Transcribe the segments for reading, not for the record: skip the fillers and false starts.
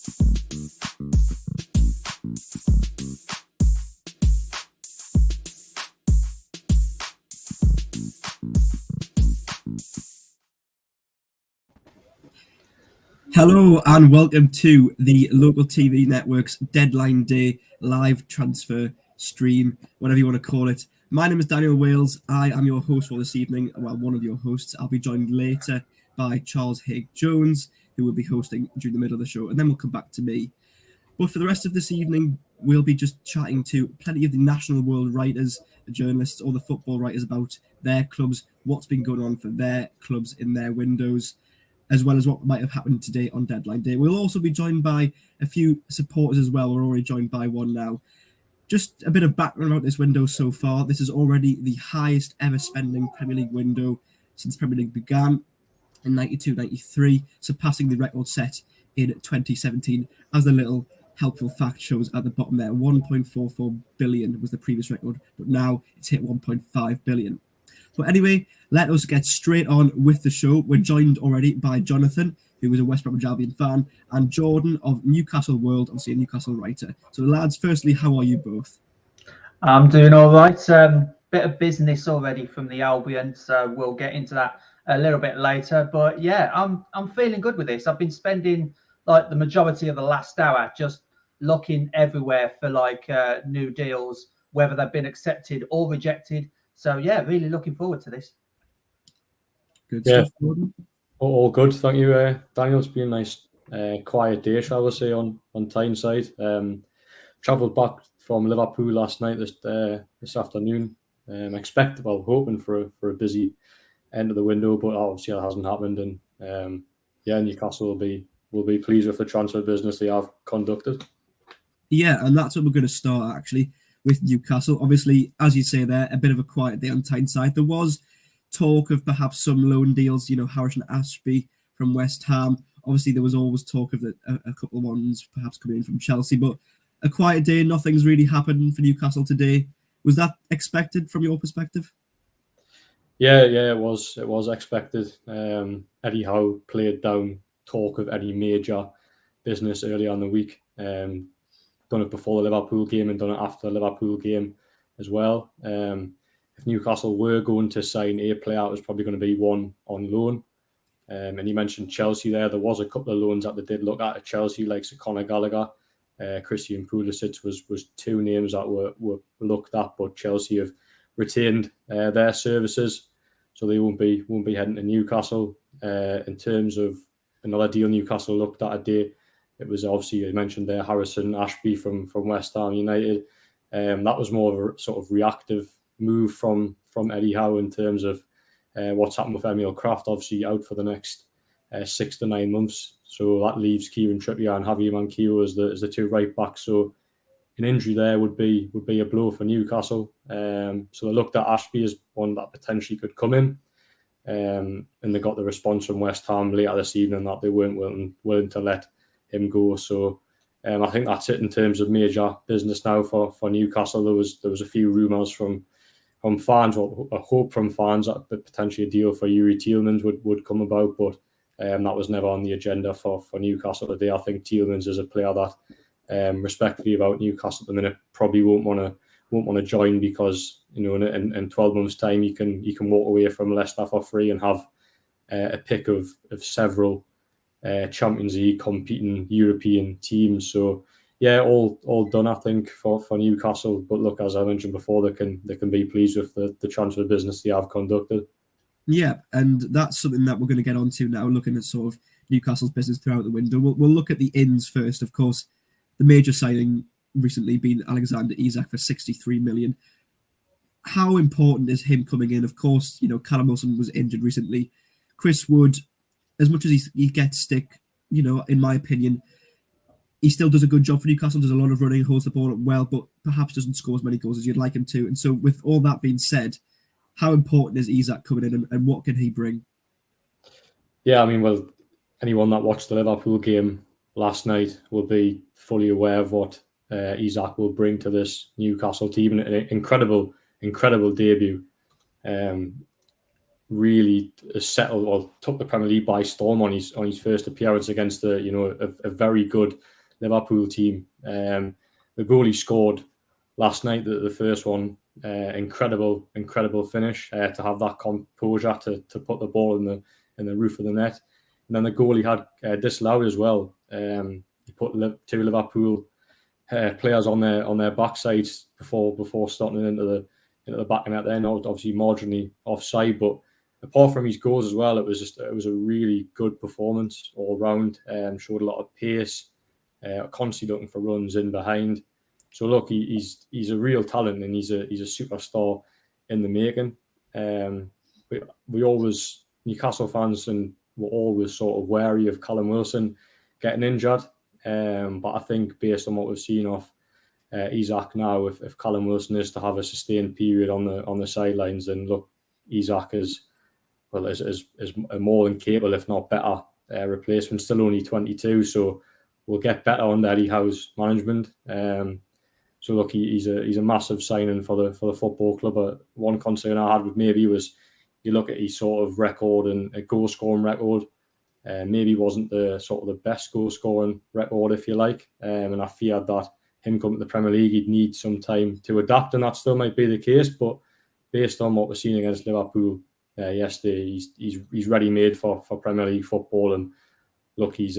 Hello and welcome to the local TV network's Deadline Day live transfer stream, whatever you want to call it. My name is Daniel Wales. I am your host for this evening. Well, one of your hosts. I'll be joined later by Charles Haig-Jones, who will be hosting during the middle of the show, and then we'll come back to me. But for the rest of this evening, we'll be just chatting to plenty of the national world writers, the journalists, or the football writers about their clubs, what's been going on for their clubs in their windows, as well as what might have happened today on Deadline Day. We'll also be joined by a few supporters as well. We're already joined by one now. Just a bit of background about this window so far. This is already the highest ever spending Premier League window since Premier League began in 92-93, surpassing the record set in 2017. As the little helpful fact shows at the bottom there, 1.44 billion was the previous record, but now it's hit 1.5 billion. But anyway, let us get straight on with the show. We're joined already by Jonathan, who is a West Bromwich Albion fan, and Jordan of Newcastle World, obviously a Newcastle writer. So lads, firstly, how are you both? I'm doing all right. Bit of business already from the Albion, so we'll get into that a little bit later. But yeah, I'm feeling good with this. I've been spending like the majority of the last hour just looking everywhere for new deals, whether they've been accepted or rejected. So yeah, really looking forward to this. Good stuff, Jordan. All good, thank you, Daniel. It's been a nice, quiet day, shall we say, on Tyneside. Travelled back from Liverpool last night this afternoon. Hoping for a busy end of the window, but obviously that hasn't happened. And Newcastle will be pleased with the transfer business they have conducted. Yeah, and that's what we're going to start actually with Newcastle. Obviously, as you say there, a bit of a quiet day on Tyneside. There was talk of perhaps some loan deals, Harrison Ashby from West Ham. Obviously, there was always talk of a couple of ones perhaps coming in from Chelsea, but a quiet day, nothing's really happened for Newcastle today. Was that expected from your perspective? Yeah, it was expected. Eddie Howe played down talk of any major business earlier in the week. Done it before the Liverpool game and done it after the Liverpool game as well. If Newcastle were going to sign a player, it was probably going to be one on loan. And you mentioned Chelsea there. There was a couple of loans that they did look at Chelsea, like Conor Gallagher. Christian Pulisic was two names that were looked at, but Chelsea have retained their services, so they won't be heading to Newcastle. In terms of another deal Newcastle looked at a day, it was obviously, you mentioned there, Harrison Ashby from West Ham United. That was more of a sort of reactive move from Eddie Howe in terms of what's happened with Emil Kraft, obviously out for the next 6 to 9 months. So that leaves Kieran Trippier and Javier Manquillo as the two right backs. So an injury there would be a blow for Newcastle. So they looked at Ashby as one that potentially could come in. And they got the response from West Ham later this evening that they weren't willing to let him go. So I think that's it in terms of major business now for Newcastle. There was a few rumours from fans, or a hope from fans that potentially a deal for Youri Tielemans would come about, but that was never on the agenda for Newcastle today. I think Tielemans is a player that, respectfully about Newcastle at the minute, probably won't want to join because in 12 months' time you can walk away from Leicester for free and have a pick of several Champions League competing European teams. So yeah, all done I think for Newcastle. But look, as I mentioned before, they can be pleased with the transfer business they have conducted. Yeah, and that's something that we're going to get onto now, looking at sort of Newcastle's business throughout the window. We'll look at the ins first. Of course, the major signing recently being Alexander Isak for 63 million. How important is him coming in? Of course, Callum Wilson was injured recently. Chris Wood, as much as he gets stick, in my opinion, he still does a good job for Newcastle, does a lot of running, holds the ball up well, but perhaps doesn't score as many goals as you'd like him to. And so with all that being said, how important is Isak coming in and what can he bring? Yeah, I mean, well, anyone that watched the Liverpool game last night will be fully aware of what Isak will bring to this Newcastle team. An incredible debut. really settled or took the Premier League by storm on his first appearance against a very good Liverpool team. The goal he scored last night, the first one, incredible finish, to have that composure to put the ball in the roof of the net. And then the goal he had disallowed as well. He put two Liverpool players on their backsides before starting into the back of net. Then obviously marginally offside, but apart from his goals as well, it was a really good performance all round. Showed a lot of pace, constantly looking for runs in behind. So look, he's a real talent, and he's a superstar in the making. We always, Newcastle fans, and were always sort of wary of Callum Wilson getting injured. But I think based on what we've seen of Isak now, if Callum Wilson is to have a sustained period on the sidelines, then look, Isak is a more than capable, if not better, replacement. Still only 22, so we'll get better under Eddie Howe's management. So look, he's a massive signing for the football club. But one concern I had with maybe was, you look at his sort of record and a goal scoring record. Maybe wasn't the sort of the best goal scoring record, if you like. And I feared that him coming to the Premier League, he'd need some time to adapt, and that still might be the case. But based on what we're seeing against Liverpool yesterday, he's ready made for Premier League football. And look, his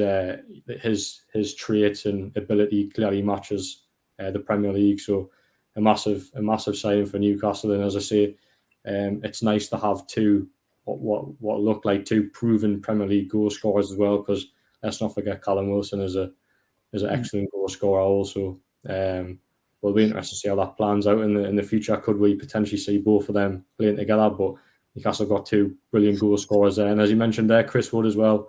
traits and ability clearly matches the Premier League. So a massive signing for Newcastle. And as I say, it's nice to have two what look like two proven Premier League goal scorers as well, because let's not forget Callum Wilson is an excellent goal scorer also. We'll be interested to see how that plans out in the future. Could we potentially see both of them playing together? But Newcastle got two brilliant goal scorers there, and as you mentioned there, Chris Wood as well.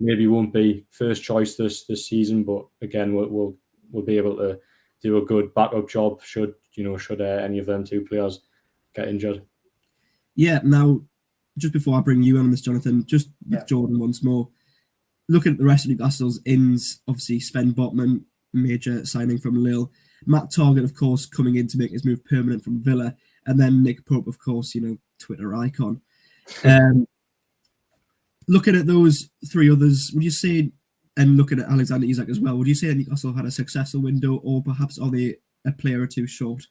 Maybe won't be first choice this season, but again, we'll be able to do a good backup job should any of them two players get injured. Yeah. Now, just before I bring you on this, Jonathan, just with Jordan once more, looking at the rest of Newcastle's ins, obviously Sven Botman, major signing from Lille, Matt Targett, of course, coming in to make his move permanent from Villa, and then Nick Pope, of course, Twitter icon. Looking at those three others, would you say, and looking at Alexander Isak as well, would you say Newcastle had a successful window, or perhaps are they a player or two short?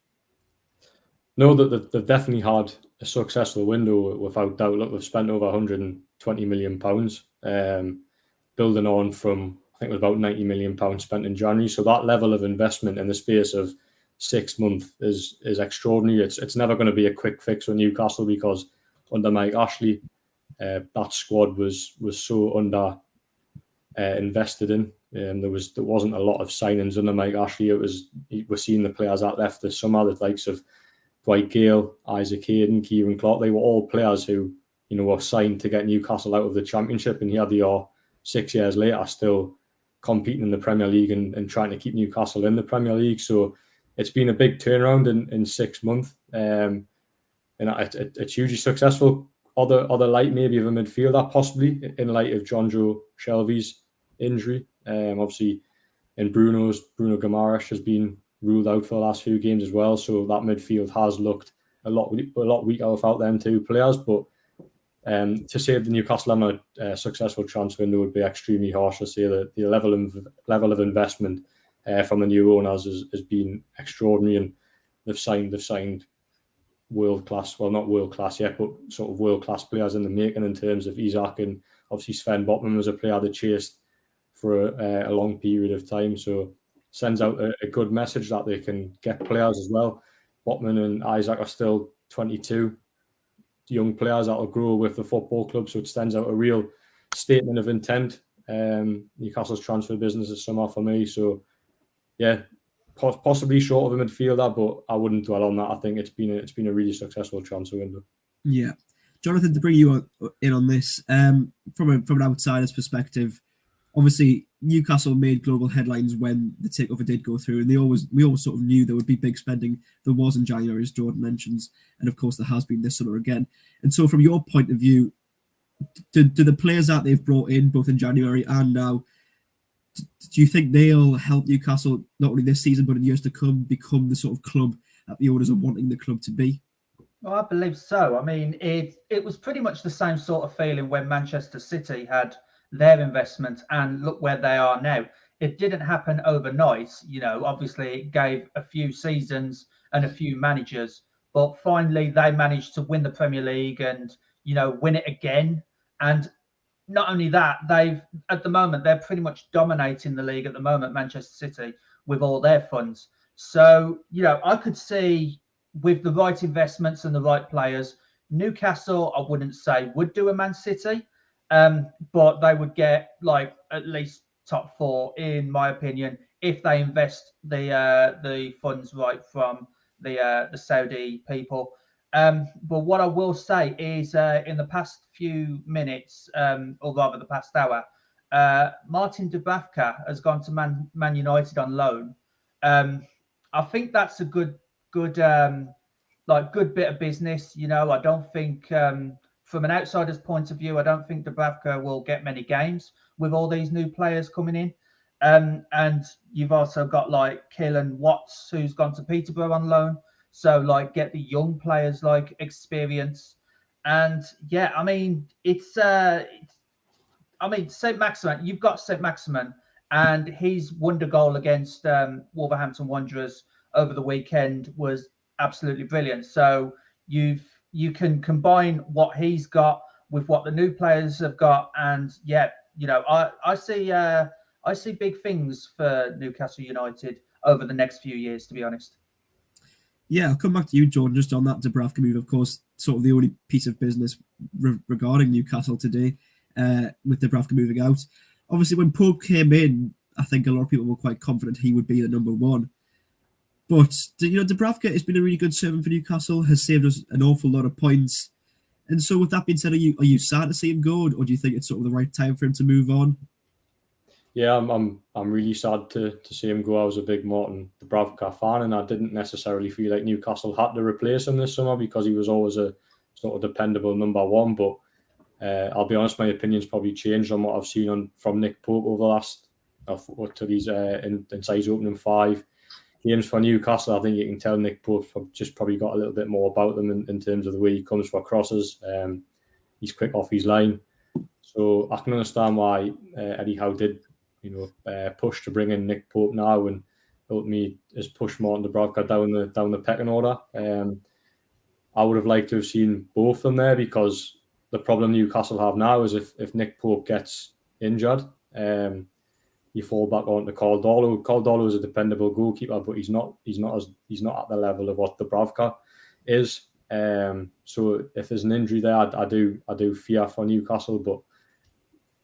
No, they've definitely had a successful window, without doubt. Look, they've spent over £120 million, building on from, I think it was about £90 million spent in January. So that level of investment in the space of 6 months is extraordinary. It's never going to be a quick fix for Newcastle, because under Mike Ashley, that squad was so under invested in. There wasn't a lot of signings under Mike Ashley. We're seeing the players that left this summer, the likes of Dwight Gale, Isaac Hayden, Kieran Clark. They were all players who were signed to get Newcastle out of the Championship, and here they are 6 years later still competing in the Premier League and trying to keep Newcastle in the Premier League. So it's been a big turnaround in 6 months, and it's hugely successful. Other light maybe of a midfielder, possibly, in light of Jonjo Shelvey's injury. Obviously, in Bruno Guimaraes has been ruled out for the last few games as well, so that midfield has looked a lot weaker without them two players. But to say the Newcastle have a successful transfer window would be extremely harsh. To say that the level of investment from the new owners has been extraordinary, and they've signed world class, well, not world class yet, but sort of world class players in the making, in terms of Isak, and obviously Sven Botman was a player that chased for a long period of time. So sends out a good message that they can get players as well. Botman and Isak are still 22 young players that will grow with the football club, so it sends out a real statement of intent. Newcastle's transfer business is summer for me, so yeah, possibly short of a midfielder, but I wouldn't dwell on that. I think it's been a really successful transfer window. Yeah, Jonathan, to bring you in on this, from an outsider's perspective, obviously Newcastle made global headlines when the takeover did go through, and we always sort of knew there would be big spending. There was in January, as Jordan mentions, and of course there has been this summer again. And so, from your point of view, do the players that they've brought in both in January and now, do you think they'll help Newcastle not only this season but in years to come become the sort of club that the owners are wanting the club to be? Well, I believe so. I mean, it was pretty much the same sort of feeling when Manchester City had their investment, and look where they are now. It didn't happen overnight, obviously it gave a few seasons and a few managers, but finally they managed to win the Premier League and, win it again. And not only that, at the moment, they're pretty much dominating the league at the moment, Manchester City, with all their funds. So, I could see with the right investments and the right players, Newcastle, I wouldn't say would do a Man City, but they would get like at least top four, in my opinion, if they invest the funds right from the Saudi people. But what I will say is, in the past few minutes, or rather the past hour, Martin Dubravka has gone to Man United on loan. I think that's a good bit of business. I don't think, from an outsider's point of view, I don't think Dubravka will get many games with all these new players coming in. And you've also got like Keelan Watts, who's gone to Peterborough on loan. So like get the young players like experience. And yeah, I mean, St. Maximin, you've got St. Maximin, and his wonder goal against Wolverhampton Wanderers over the weekend was absolutely brilliant. So you can combine what he's got with what the new players have got, and yeah, I see big things for Newcastle United over the next few years, to be honest. Yeah, I'll come back to you, Jordan, just on that Dubravka move. Of course, sort of the only piece of business regarding Newcastle today, with Dubravka moving out. Obviously, when Pope came in, I think a lot of people were quite confident he would be the number one. But, Dubravka has been a really good servant for Newcastle, has saved us an awful lot of points. And so with that being said, are you sad to see him go, or do you think it's sort of the right time for him to move on? Yeah, I'm really sad to see him go. I was a big Martin Dubravka fan, and I didn't necessarily feel like Newcastle had to replace him this summer because he was always a sort of dependable number one. But I'll be honest, my opinion's probably changed on what I've seen from Nick Pope over the last to these inside his opening 5 games for Newcastle. I think you can tell Nick Pope just probably got a little bit more about them in terms of the way he comes for crosses. He's quick off his line, so I can understand why Eddie Howe did push to bring in Nick Pope now, and ultimately has pushed Martin Dubravka down the pecking order. I would have liked to have seen both of them there, because the problem Newcastle have now is if Nick Pope gets injured, you fall back onto Caldolo. Caldolo is a dependable goalkeeper, but he's not at the level of what Dubravka is. So if there's an injury there, I do fear for Newcastle, but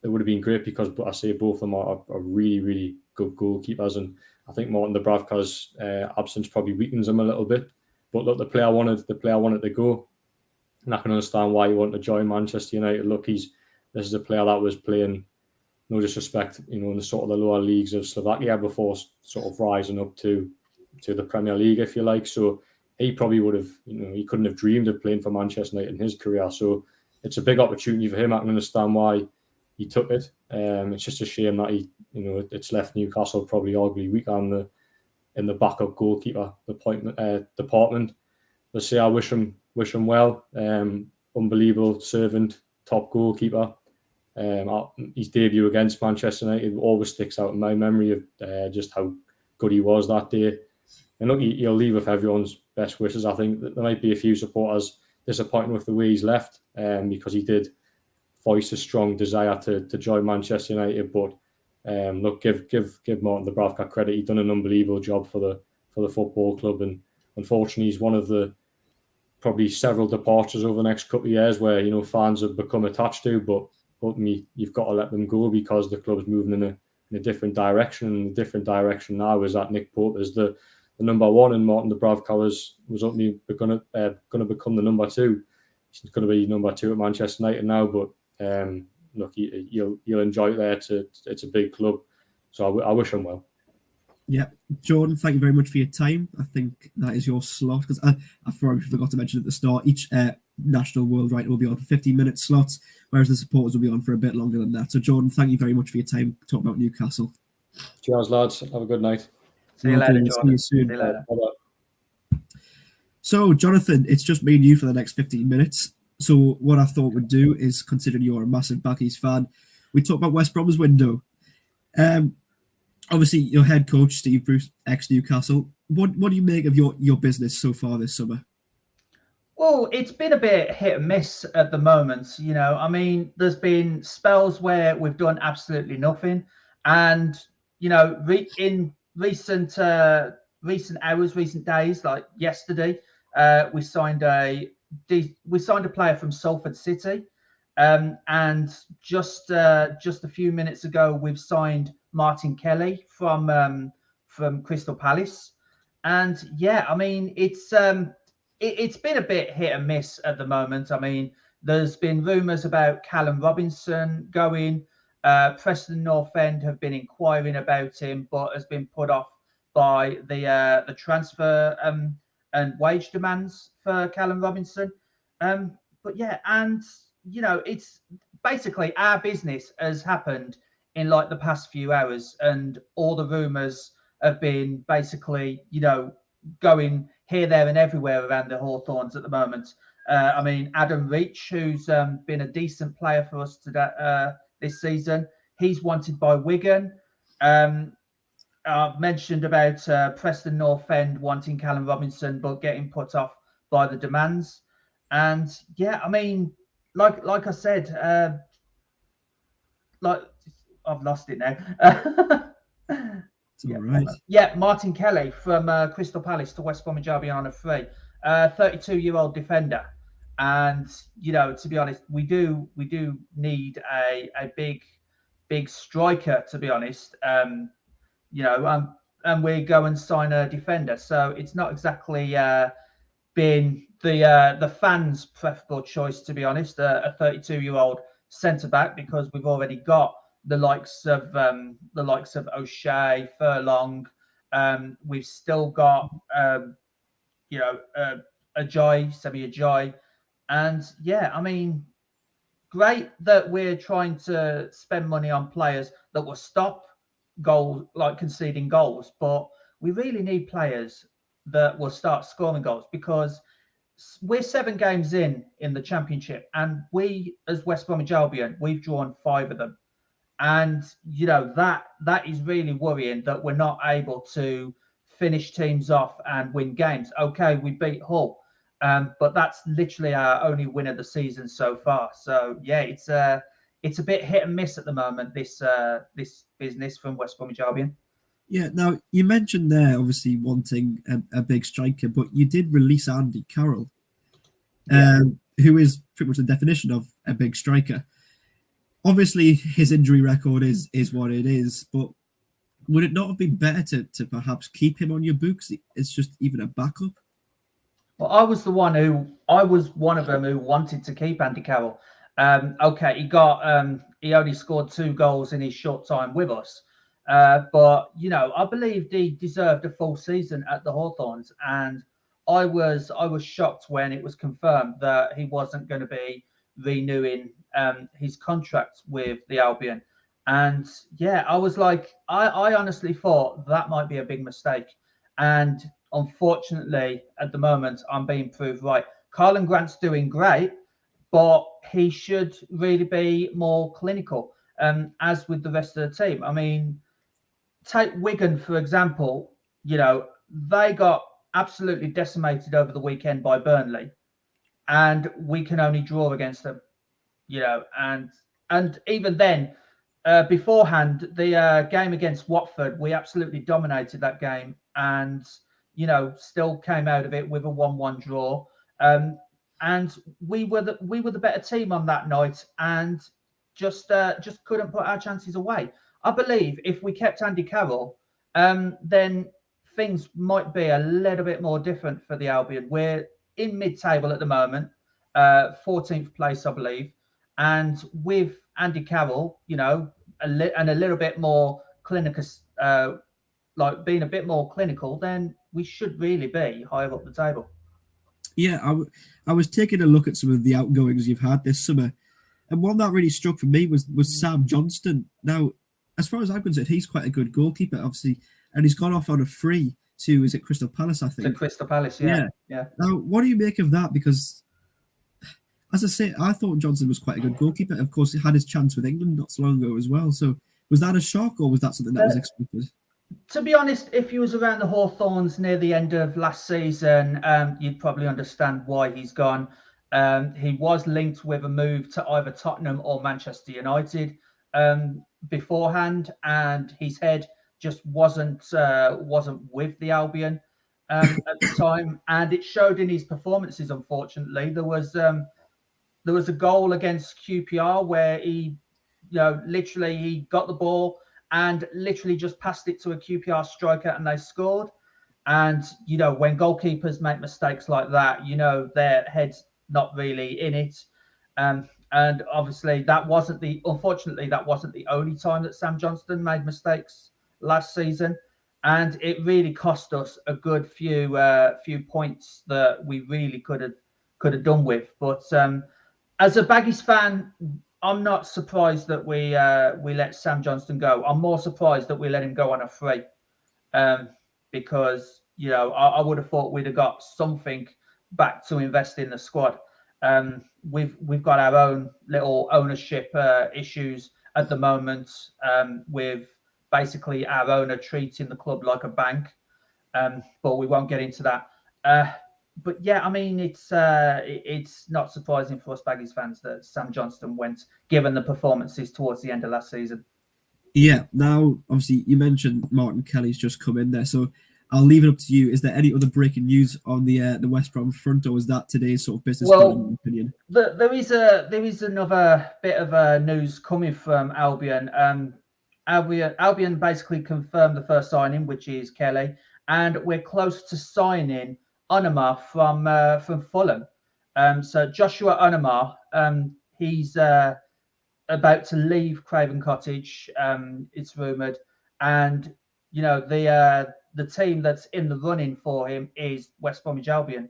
it would have been great because, but I say both of them are really, really good goalkeepers, and I think Martin Dubravka's absence probably weakens him a little bit. But look, the player wanted to go, and I can understand why he wanted to join Manchester United. Look, this is a player that was playing, no disrespect, in the sort of the lower leagues of Slovakia before sort of rising up to the Premier League, if you like. So he probably would have, he couldn't have dreamed of playing for Manchester United in his career. So it's a big opportunity for him. I can understand why he took it. It's just a shame that it's left Newcastle probably arguably weak in the backup goalkeeper department. Let's say I wish him well. Unbelievable servant, top goalkeeper. His debut against Manchester United always sticks out in my memory of just how good he was that day. And look, he'll leave with everyone's best wishes. I think that there might be a few supporters disappointed with the way he's left, because he did voice a strong desire to join Manchester United. But look, give Martin Dubravka credit. He's done an unbelievable job for the football club, and unfortunately, he's one of the probably several departures over the next couple of years where fans have become attached to. But ultimately, you've got to let them go because the club's moving in a different direction. And the different direction now is that Nick Pope is the number one, and Martin Dubravka was ultimately going to become the number two. He's going to be number two at Manchester United now, but look, you'll enjoy it there. It's a big club, so I wish him well. Yeah, Jordan, thank you very much for your time. I think that is your slot, because I probably forgot to mention at the start, each national world writer will be on for 15-minute slots, whereas the supporters will be on for a bit longer than that. So Jordan, thank you very much for your time talking about Newcastle. Cheers, lads. Have a good night. See you later, Jordan. See you soon. See you later. Bye-bye. So, Jonathan, it's just me and you for the next 15 minutes. So, what I thought we'd do is, considering you're a massive Backies fan, we talk about West Brom's window. Obviously, your head coach, Steve Bruce, ex-Newcastle. What do you make of your business so far this summer? Well, it's been a bit hit and miss at the moment. I mean, there's been spells where we've done absolutely nothing. And, in recent hours, recent days, like yesterday, we signed a player from Salford City, and just a few minutes ago we've signed Martin Kelly from Crystal Palace, and yeah, I mean it's been a bit hit and miss at the moment. I mean, there's been rumours about Callum Robinson going. Preston North End have been inquiring about him, but has been put off by the transfer and wage demands for Callum Robinson. But yeah, and it's basically our business has happened in like the past few hours, and all the rumours have been basically going here, there, and everywhere around the Hawthorns at the moment. I mean, Adam Reach, who's been a decent player for us today this season, he's wanted by Wigan. I've mentioned about Preston North End wanting Callum Robinson, but getting put off by the demands. And yeah, I mean, like I said, like I've lost it now. All right. Yeah, Martin Kelly from Crystal Palace to West Bromwich Albion on a free. 32-year-old defender, and to be honest, we do need a big striker, to be honest. And we go and sign a defender, so it's not exactly been the fans' preferable choice, to be honest. A 32-year-old centre back, because we've already got the likes of O'Shea, Furlong. We've still got Semi Ajayi, and yeah, I mean, great that we're trying to spend money on players that will stop goals, like conceding goals, but we really need players that will start scoring goals, because we're 7 games in the Championship, and we, as West Bromwich Albion, we've drawn 5 of them. And, that is really worrying, that we're not able to finish teams off and win games. Okay, we beat Hull, but that's literally our only win of the season so far. So, yeah, it's a bit hit and miss at the moment, this business from West Bromwich Albion. Yeah, now, you mentioned there, obviously, wanting a big striker, but you did release Andy Carroll, who is pretty much the definition of a big striker. Obviously, his injury record is what it is, but would it not have been better to perhaps keep him on your books? It's just even a backup. Well, I was one of them who wanted to keep Andy Carroll. Okay, he only scored 2 goals in his short time with us, but I believed he deserved a full season at the Hawthorns, and I was shocked when it was confirmed that he wasn't going to be renewing his contract with the Albion. And yeah, I was like, I honestly thought that might be a big mistake, and unfortunately at the moment I'm being proved right. Karlan Grant's doing great, but he should really be more clinical, as with the rest of the team. I mean, take Wigan for example. They got absolutely decimated over the weekend by Burnley, and we can only draw against them. And even then, beforehand, the game against Watford, we absolutely dominated that game, and still came out of it with a 1-1 draw. And we were the better team on that night, and just couldn't put our chances away. I believe if we kept Andy Carroll, then things might be a little bit more different for the Albion. We're in mid-table at the moment, 14th place, I believe. And with Andy Carroll, and a little bit more clinical, like being a bit more clinical, then we should really be higher up the table. Yeah, I was taking a look at some of the outgoings you've had this summer, and one that really struck for me was Sam Johnston. Now, as far as I'm concerned, he's quite a good goalkeeper, obviously, and he's gone off on a free. to, is it Crystal Palace, I think? To Crystal Palace, yeah. Now, what do you make of that? Because, as I say, I thought Johnson was quite a good goalkeeper. Of course, he had his chance with England not so long ago as well. So was that a shock, or was that something that was expected? To be honest, if he was around the Hawthorns near the end of last season, you'd probably understand why he's gone. He was linked with a move to either Tottenham or Manchester United beforehand, and his head just wasn't with the Albion at the time, and it showed in his performances. Unfortunately, there was a goal against QPR where he, literally he got the ball and literally just passed it to a QPR striker and they scored. And, when goalkeepers make mistakes like that, their head's not really in it. And obviously unfortunately, that wasn't the only time that Sam Johnstone made mistakes last season. And it really cost us a good few points that we really could have done with. But as a Baggies fan, I'm not surprised that we let Sam Johnstone go. I'm more surprised that we let him go on a free, because I would have thought we'd have got something back to invest in the squad. We've got our own little ownership issues at the moment, with basically our owner treating the club like a bank, but we won't get into that. But yeah, I mean, it's not surprising for us Baggies fans that Sam Johnstone went, given the performances towards the end of last season. Yeah. Now, obviously, you mentioned Martin Kelly's just come in there, so I'll leave it up to you. Is there any other breaking news on the West Brom front, or is that today's sort of business? Well, in your opinion? There is another bit of news coming from Albion. Albion basically confirmed the first signing, which is Kelly, and we're close to signing Onomah from Fulham. So Joshua Onomah, he's about to leave Craven Cottage. It's rumoured, and the team that's in the running for him is West Bromwich Albion.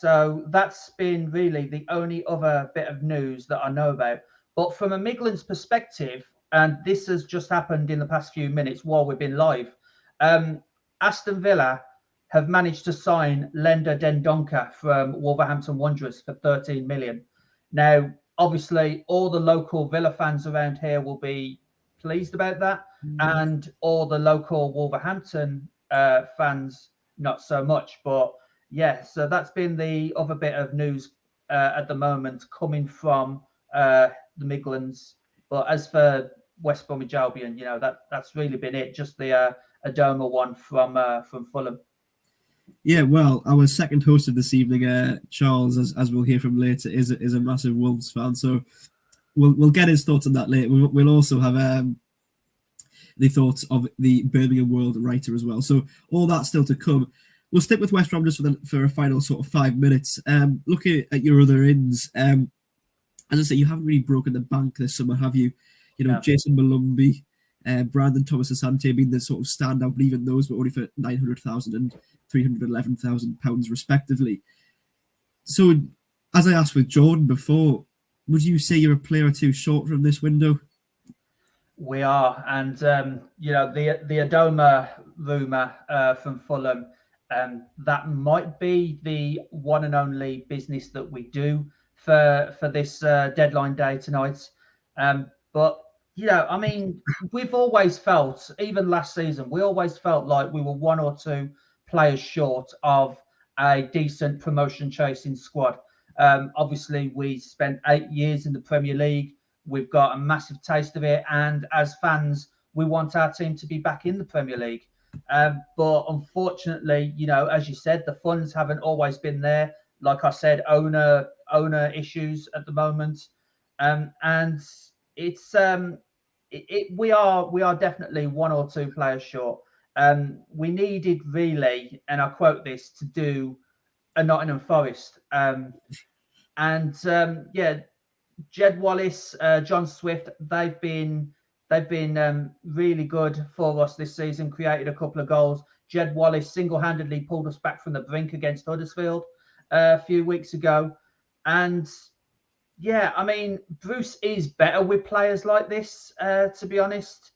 So that's been really the only other bit of news that I know about. But from a Midlands perspective, and this has just happened in the past few minutes while we've been live, Aston Villa have managed to sign Lenda Dendonka from Wolverhampton Wanderers for 13 million. Now, obviously, all the local Villa fans around here will be pleased about that, and all the local Wolverhampton fans not so much. But yeah, so that's been the other bit of news at the moment coming from the Midlands. But as for West Bromwich Albion, that's really been it. Just the Adoma one from Fulham. Yeah, well, our second host of this evening, Charles, as we'll hear from later, is a massive Wolves fan. So we'll get his thoughts on that later. We'll also have the thoughts of the Birmingham World writer as well. So all that's still to come. We'll stick with West Brom just for a final sort of 5 minutes. Looking at your other ins, as I say, you haven't really broken the bank this summer, have you? No. Jason Malumbi, Brandon Thomas Asante being the sort of standout, but even those were only for 900,000 and 311,000 pounds respectively. So, as I asked with Jordan before, would you say you're a player or two short from this window? We are, and the Adoma rumour from Fulham, that might be the one and only business that we do for this deadline day tonight. But I mean, we've always felt, even last season, we always felt like we were one or two players short of a decent promotion chasing squad. Obviously, we spent 8 years in the Premier League. We've got a massive taste of it, and as fans, we want our team to be back in the Premier League. But unfortunately, as you said, the funds haven't always been there. Like I said, owner issues at the moment, and it's we are definitely one or two players short. We needed really, and I quote this, to do a Nottingham Forest, Jed Wallace, John Swift, they've been really good for us this season, created a couple of goals. Jed Wallace single-handedly pulled us back from the brink against Huddersfield a few weeks ago. And yeah, I mean, Bruce is better with players like this, to be honest.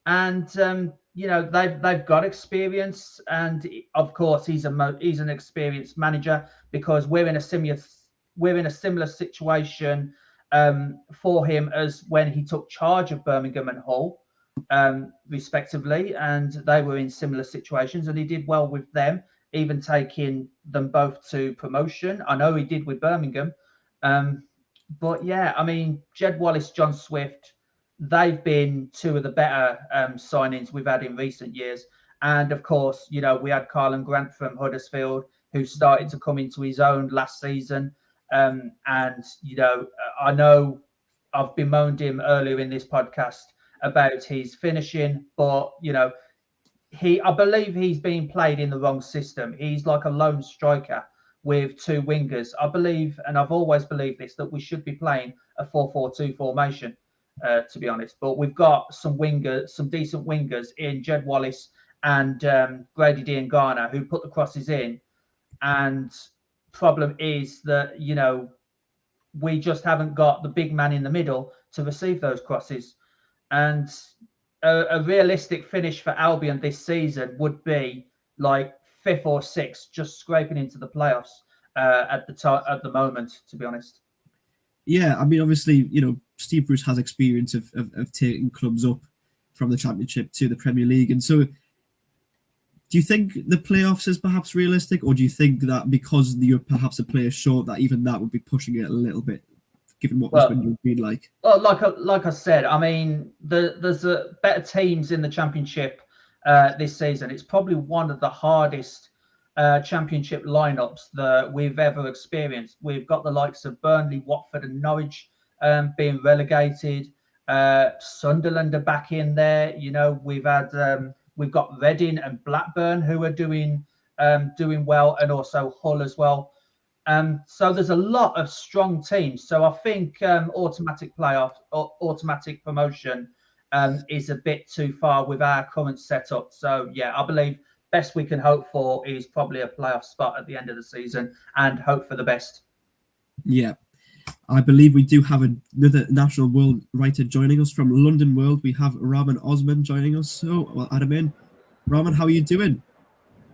And they've got experience, and of course he's an experienced manager, because we're in a similar situation for him as when he took charge of Birmingham and Hull, respectively, and they were in similar situations, and he did well with them, even taking them both to promotion. I know he did with Birmingham, but yeah, I mean, Jed Wallace, John Swift, they've been two of the better signings we've had in recent years. And of course, we had Karlan Grant from Huddersfield, who started to come into his own last season. And, I know I've bemoaned him earlier in this podcast about his finishing, but, I believe he's being played in the wrong system. He's like a lone striker with two wingers. I believe, and I've always believed this, that we should be playing a 4-4-2 formation. To be honest, but we've got some decent wingers in Jed Wallace and Grady Diangana, who put the crosses in. And problem is that we just haven't got the big man in the middle to receive those crosses. And a realistic finish for Albion this season would be like 5th or 6th, just scraping into the playoffs at the moment, to be honest. Yeah, I mean, obviously, Steve Bruce has experience of taking clubs up from the Championship to the Premier League. And so, do you think the playoffs is perhaps realistic, or do you think that because you're perhaps a player short, that even that would be pushing it a little bit, given what this window would be like? Well, like I said, I mean, there's better teams in the Championship this season. It's probably one of the hardest Championship lineups that we've ever experienced. We've got the likes of Burnley, Watford, and Norwich being relegated. Sunderland are back in there. We've got Reading and Blackburn who are doing well, and also Hull as well. So there's a lot of strong teams. So I think automatic playoff or automatic promotion is a bit too far with our current setup. So yeah, I believe best we can hope for is probably a playoff spot at the end of the season, and hope for the best. Yeah, I believe we do have another National World writer joining us from London World. We have Rahman Osman joining us. So we'll add him in. Rahman, how are you doing?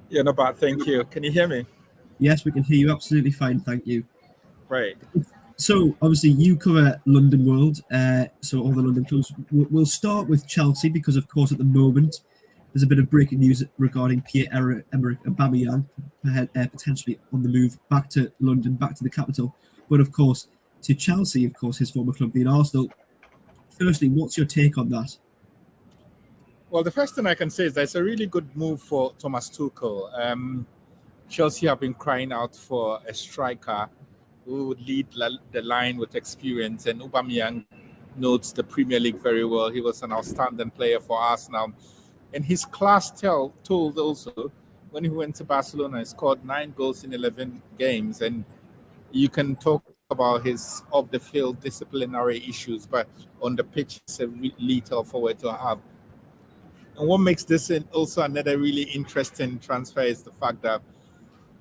Yeah, not bad. Thank you. Can you hear me? Yes, we can hear you absolutely fine. Thank you. Right. So obviously you cover London World, so all the London clubs. We'll start with Chelsea because, of course, at the moment there's a bit of breaking news regarding Pierre-Emerick Aubameyang potentially on the move back to London, back to the capital. But of course, to Chelsea, of course, his former club being Arsenal. Firstly, what's your take on that? Well, the first thing I can say is that it's a really good move for Thomas Tuchel. Chelsea have been crying out for a striker who would lead the line with experience, and Aubameyang knows the Premier League very well. He was an outstanding player for Arsenal. And his class told also, when he went to Barcelona, he scored 9 goals in 11 games. And you can talk about his off-the-field disciplinary issues, but on the pitch, it's a lethal forward to have. And what makes this also another really interesting transfer is the fact that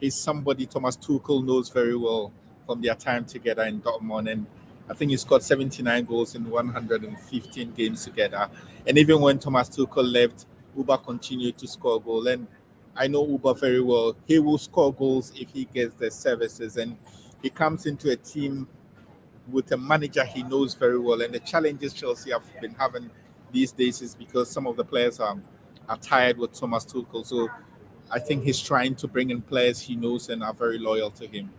he's somebody Thomas Tuchel knows very well from their time together in Dortmund. And I think he scored 79 goals in 115 games together. And even when Thomas Tuchel left, Uba continued to score goals. And I know Uba very well. He will score goals if he gets the services. And he comes into a team with a manager he knows very well. And the challenges Chelsea have been having these days is because some of the players are tired with Thomas Tuchel. So I think he's trying to bring in players he knows and are very loyal to him.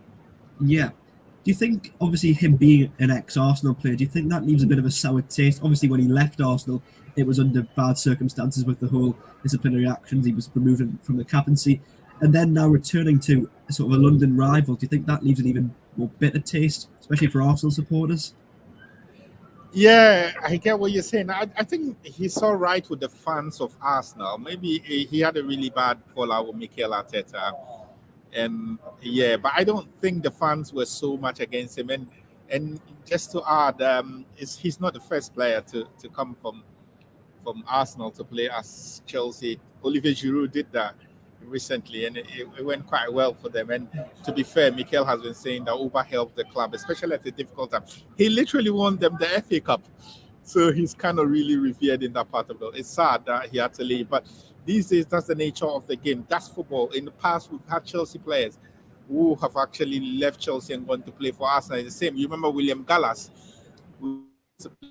Yeah. Do you think, obviously, him being an ex-Arsenal player, do you think that leaves a bit of a sour taste? Obviously, when he left Arsenal, it was under bad circumstances with the whole disciplinary actions. He was removed from the captaincy. And then now returning to sort of a London rival, do you think that leaves an even more bitter taste, especially for Arsenal supporters? Yeah, I get what you're saying. I think he's all right with the fans of Arsenal. Maybe he had a really bad fallout with Mikel Arteta. Yeah, but I don't think the fans were so much against him. And just to add, he's not the first player to come from Arsenal to play as Chelsea. Olivier Giroud did that recently, and it went quite well for them. And to be fair, Mikel has been saying that Uba helped the club, especially at a difficult time. He literally won them the FA Cup. So he's kind of really revered in that part of it. It's sad that he had to leave, but these days that's the nature of the game. That's football. In the past, we've had Chelsea players who have actually left Chelsea and gone to play for Arsenal. It's the same. You remember William Gallas, who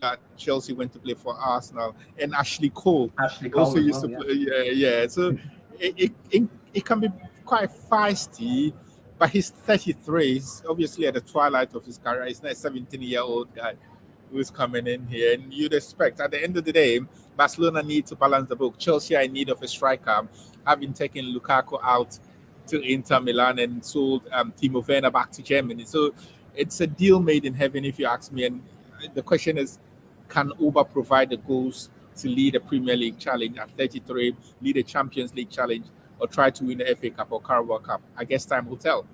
at Chelsea went to play for Arsenal, and Ashley Cole. Ashley Cole Also as used well, to play. Yeah. So it can be quite feisty, but he's 33. He's obviously at the twilight of his career. He's not a 17-year-old guy who's coming in here, and you'd expect at the end of the day, Barcelona need to balance the book. Chelsea are in need of a striker, having taken Lukaku out to Inter Milan and sold Timo Werner back to Germany. So it's a deal made in heaven, if you ask me. And the question is, can Uber provide the goals to lead a Premier League challenge at 33, lead a Champions League challenge, or try to win the FA Cup or Carabao Cup? I guess time will tell.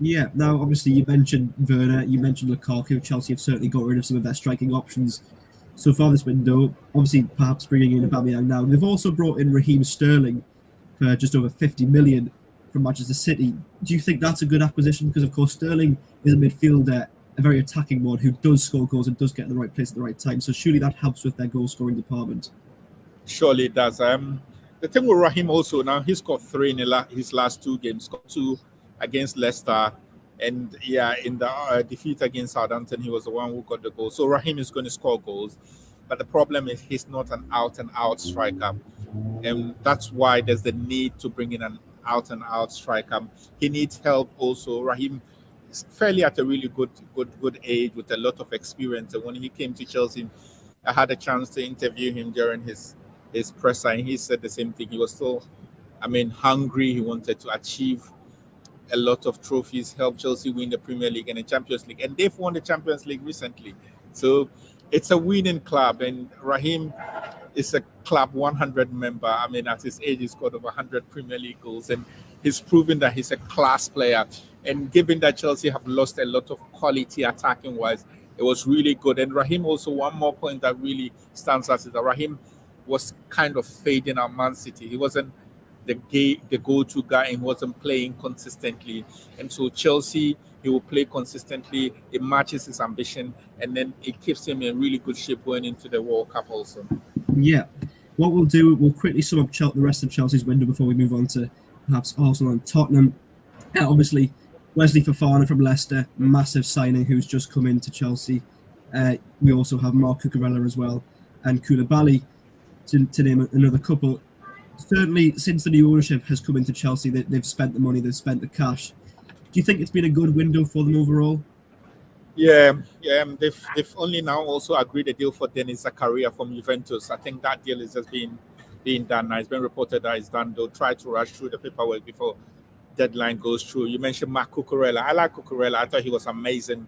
Yeah, now obviously you mentioned Werner, you mentioned Lukaku. Chelsea have certainly got rid of some of their striking options so far this window. Obviously, perhaps bringing in Aubameyang now. They've also brought in Raheem Sterling for just over 50 million from Manchester City. Do you think that's a good acquisition? Because of course Sterling is a midfielder, a very attacking one who does score goals and does get in the right place at the right time. So surely that helps with their goal scoring department. Surely it does. The thing with Raheem also, now he's got 3 in his last 2 games. Got 2 against Leicester, and in the defeat against Southampton, he was the one who got the goal. So Raheem is going to score goals, but the problem is he's not an out-and-out striker, and that's why there's the need to bring in an out-and-out striker. He needs help also. Raheem is fairly at a really good age with a lot of experience, and when he came to Chelsea, I had a chance to interview him during his presser, and he said the same thing. He was still, hungry. He wanted to achieve a lot of trophies, help Chelsea win the Premier League and the Champions League, and they've won the Champions League recently. So it's a winning club, and Raheem is a club 100 member. At his age, he's got over 100 Premier League goals, and he's proven that he's a class player. And given that Chelsea have lost a lot of quality attacking wise, it was really good. And Raheem also, one more point that really stands out is that Raheem was kind of fading at Man City. He wasn't the go-to guy, and wasn't playing consistently. And so Chelsea, he will play consistently. It matches his ambition, and then it keeps him in really good shape going into the World Cup also. Yeah. What we'll do, we'll quickly sum up the rest of Chelsea's window before we move on to perhaps Arsenal and Tottenham. Obviously, Wesley Fofana from Leicester, massive signing who's just come into Chelsea. We also have Marc Cucurella as well, and Koulibaly, to name another couple. Certainly, since the new ownership has come into Chelsea, they've spent the money, they've spent the cash. Do you think it's been a good window for them overall? Yeah. They've only now also agreed a deal for Denis Zakaria from Juventus. I think that deal is just being done now. It's been reported that it's done. They'll try to rush through the paperwork before deadline goes through. You mentioned Marc Cucurella. I like Cucurella. I thought he was amazing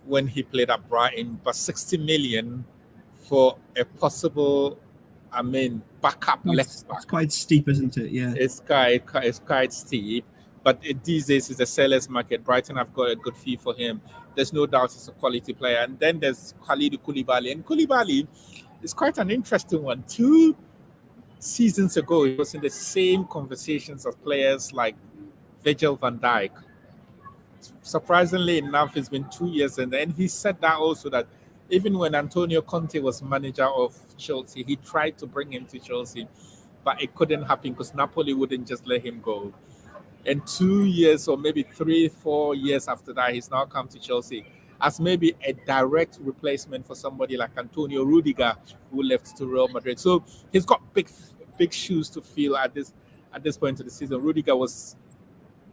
when he played at Brighton, but 60 million for a possible backup left back. It's quite steep, isn't it? Yeah. It's quite steep, but these days it's a seller's market. Brighton have got a good fee for him. There's no doubt he's a quality player. And then there's Kalidou Koulibaly. And Koulibaly is quite an interesting one. 2 seasons ago, he was in the same conversations as players like Virgil van Dijk. Surprisingly enough, it's been 2 years, and then he said that also, that even when Antonio Conte was manager of Chelsea, he tried to bring him to Chelsea, but it couldn't happen because Napoli wouldn't just let him go. And 2 years or maybe 3-4 years after that, he's now come to Chelsea as maybe a direct replacement for somebody like Antonio Rudiger, who left to Real Madrid. So he's got big shoes to fill at this point of the season. Rudiger was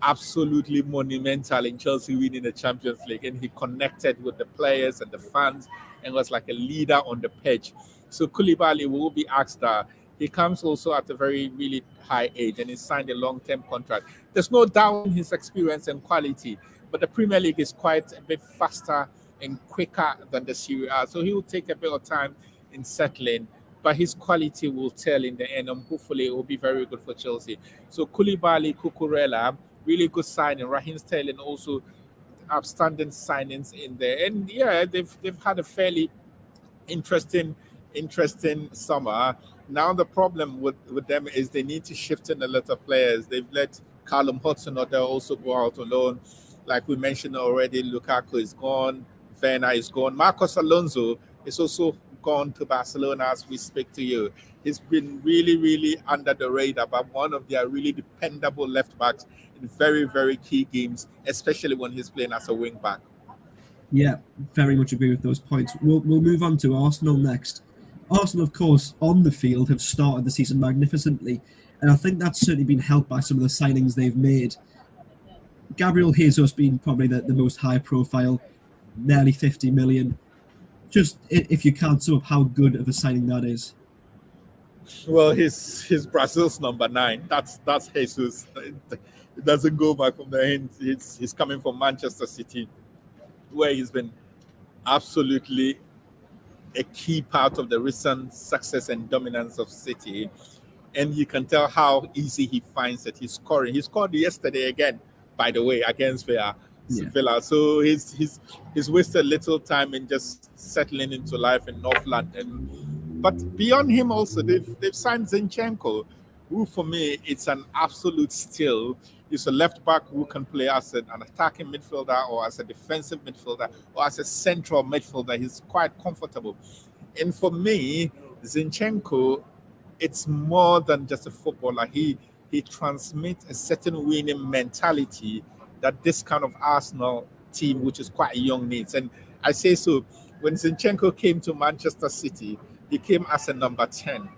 absolutely monumental in Chelsea winning the Champions League, and he connected with the players and the fans and was like a leader on the pitch. So Koulibaly will be asked that. He comes also at a very, really high age, and he signed a long-term contract. There's no doubt in his experience and quality, but the Premier League is quite a bit faster and quicker than the Serie A, so he will take a bit of time in settling, but his quality will tell in the end, and hopefully it will be very good for Chelsea. So Koulibaly, Cucurella, really good signing. Raheem Sterling also outstanding signings in there, and they've had a fairly interesting summer. Now the problem with them is they need to shift in a lot of players. They've let Callum Hudson-Odoi also go out on loan. Like we mentioned already, Lukaku is gone, Werner is gone. Marcos Alonso is also gone to Barcelona as we speak to you. He's been really, really under the radar, but one of their really dependable left backs in very, very key games, especially when he's playing as a wing back. Yeah, very much agree with those points. We'll move on to Arsenal next. Arsenal, of course, on the field have started the season magnificently, and I think that's certainly been helped by some of the signings they've made. Gabriel Jesus being probably the most high profile, nearly 50 million. Just if you can't sum up how good of a signing that is. Well, he's Brazil's number 9. That's Jesus. It doesn't go back from the end. He's coming from Manchester City, where he's been absolutely a key part of the recent success and dominance of City. And you can tell how easy he finds it. He's scoring. He scored yesterday again, by the way, against Villa. So he's wasted little time in just settling into life in North London. But beyond him also, they've signed Zinchenko, who for me, it's an absolute steal. He's a left back who can play as an attacking midfielder or as a defensive midfielder or as a central midfielder. He's quite comfortable. And for me, Zinchenko, it's more than just a footballer. He transmits a certain winning mentality that this kind of Arsenal team, which is quite young, needs. And I say so, when Zinchenko came to Manchester City, he came as a number 10.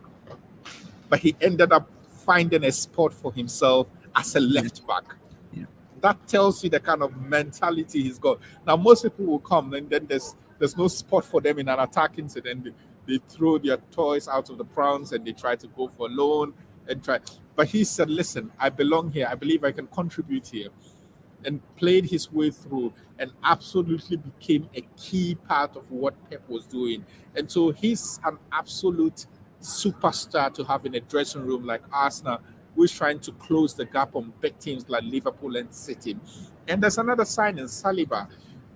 But he ended up finding a spot for himself as a left back. Yeah. That tells you the kind of mentality he's got. Now, most people will come and then there's no spot for them in an attacking set, and they throw their toys out of the prongs and they try to go for a loan and try. But he said, listen, I belong here. I believe I can contribute here. And played his way through and absolutely became a key part of what Pep was doing. And so he's an absolute superstar to have in a dressing room like Arsenal, who's trying to close the gap on big teams like Liverpool and City. And there's another signing, Saliba.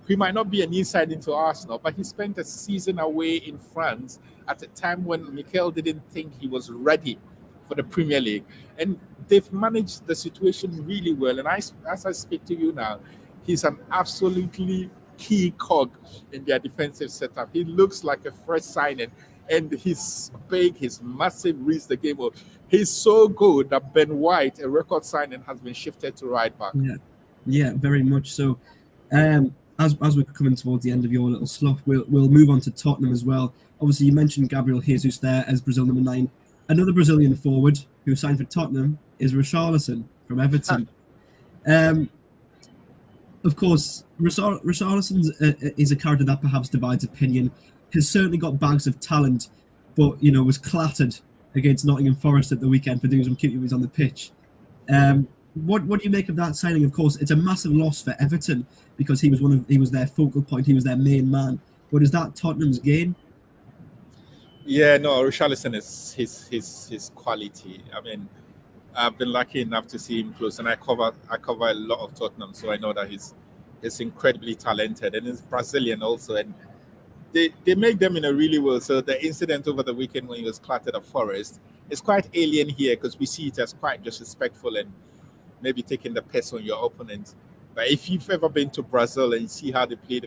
He might not be a new signing to Arsenal, but he spent a season away in France at a time when Mikel didn't think he was ready for the Premier League. And they've managed the situation really well. And as I speak to you now, he's an absolutely key cog in their defensive setup. He looks like a fresh signing. And he's big, he's massive, reads the game up. He's so good that Ben White, a record signing, has been shifted to right back. Yeah, very much so. As we're coming towards the end of your little slot, we'll move on to Tottenham as well. Obviously, you mentioned Gabriel Jesus there as Brazil number 9. Another Brazilian forward who signed for Tottenham is Richarlison from Everton. Of course, Richarlison is a character that perhaps divides opinion. Has certainly got bags of talent, but was clattered against Nottingham Forest at the weekend for doing some cuties on the pitch. What do you make of that signing? Of course, it's a massive loss for Everton because he was their focal point, he was their main man. But is that Tottenham's gain? Yeah, no, Richarlison is his quality. I mean, I've been lucky enough to see him close, and I cover a lot of Tottenham, so I know that he's incredibly talented, and he's Brazilian also, and they make them in a really well. So the incident over the weekend when he was clattered at Forest is quite alien here because we see it as quite disrespectful and maybe taking the piss on your opponent. But if you've ever been to Brazil and you see how they play,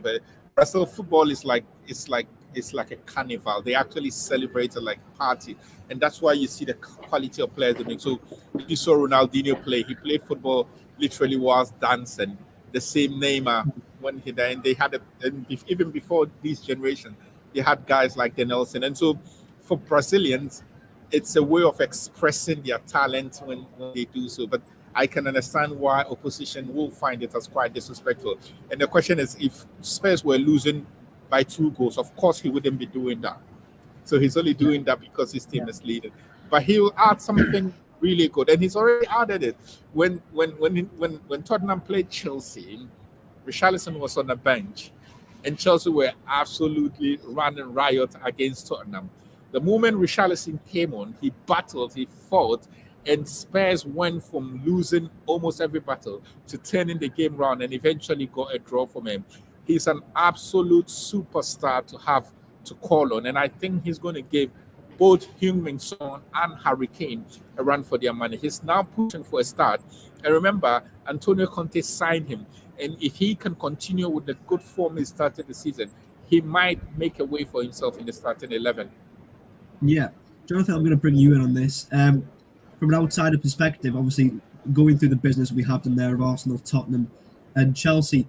Brazil football is like a carnival. They actually celebrate it like a party, and that's why you see the quality of players they make. So you saw Ronaldinho play. He played football literally whilst dancing. The same Neymar when he died. They had even before this generation, they had guys like Denelson. And so for Brazilians, it's a way of expressing their talent when they do so. But I can understand why opposition will find it as quite disrespectful. And the question is, if Spurs were losing by 2 goals, of course he wouldn't be doing that. So he's only doing that because his team is leading. But he will add something really good, and he's already added it. When Tottenham played Chelsea, Richarlison was on the bench, and Chelsea were absolutely running riot against Tottenham. The moment Richarlison came on, he battled, he fought, and Spurs went from losing almost every battle to turning the game around and eventually got a draw from him. He's an absolute superstar to have to call on, and I think he's going to give both Heung-min Son and Harry Kane a run for their money. He's now pushing for a start. And remember, Antonio Conte signed him, and if he can continue with the good form he started the season, he might make a way for himself in the starting 11. Yeah, Jonathan, I'm going to bring you in on this. From an outsider perspective, obviously going through the business we have done there of Arsenal, Tottenham, and Chelsea,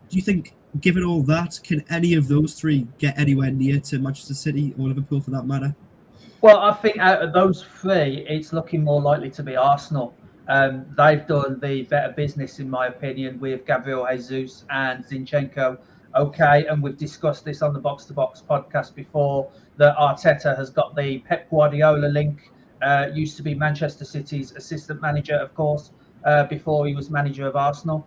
do you think, given all that, can any of those three get anywhere near to Manchester City or Liverpool for that matter? Well, I think out of those three, it's looking more likely to be Arsenal. They've done the better business, in my opinion, with Gabriel Jesus and Zinchenko. Okay, and we've discussed this on the Box to Box podcast before, that Arteta has got the Pep Guardiola link. Used to be Manchester City's assistant manager, of course, before he was manager of Arsenal.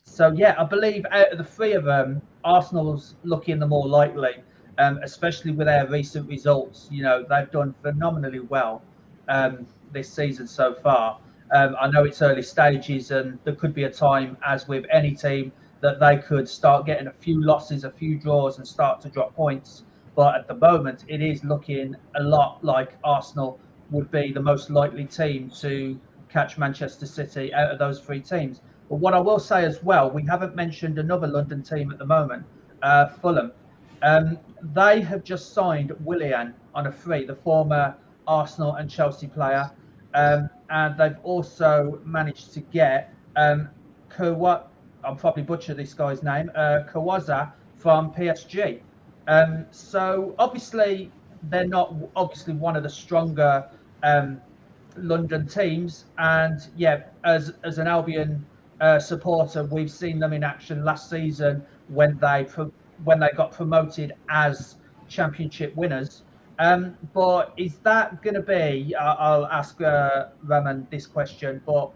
So, yeah, I believe out of the three of them, Arsenal's looking the more likely. Especially with their recent results. You know, they've done phenomenally well this season so far. I know it's early stages, and there could be a time, as with any team, that they could start getting a few losses, a few draws, and start to drop points. But at the moment, it is looking a lot like Arsenal would be the most likely team to catch Manchester City out of those three teams. But what I will say as well, we haven't mentioned another London team at the moment, Fulham. They have just signed Willian on a free, the former Arsenal and Chelsea player. And they've also managed to get I'll probably butcher this guy's name, Kawaza from PSG. So obviously they're not one of the stronger London teams. And yeah, as an Albion supporter, we've seen them in action last season when they got promoted as championship winners. But is that going to be, I'll ask Raman this question, but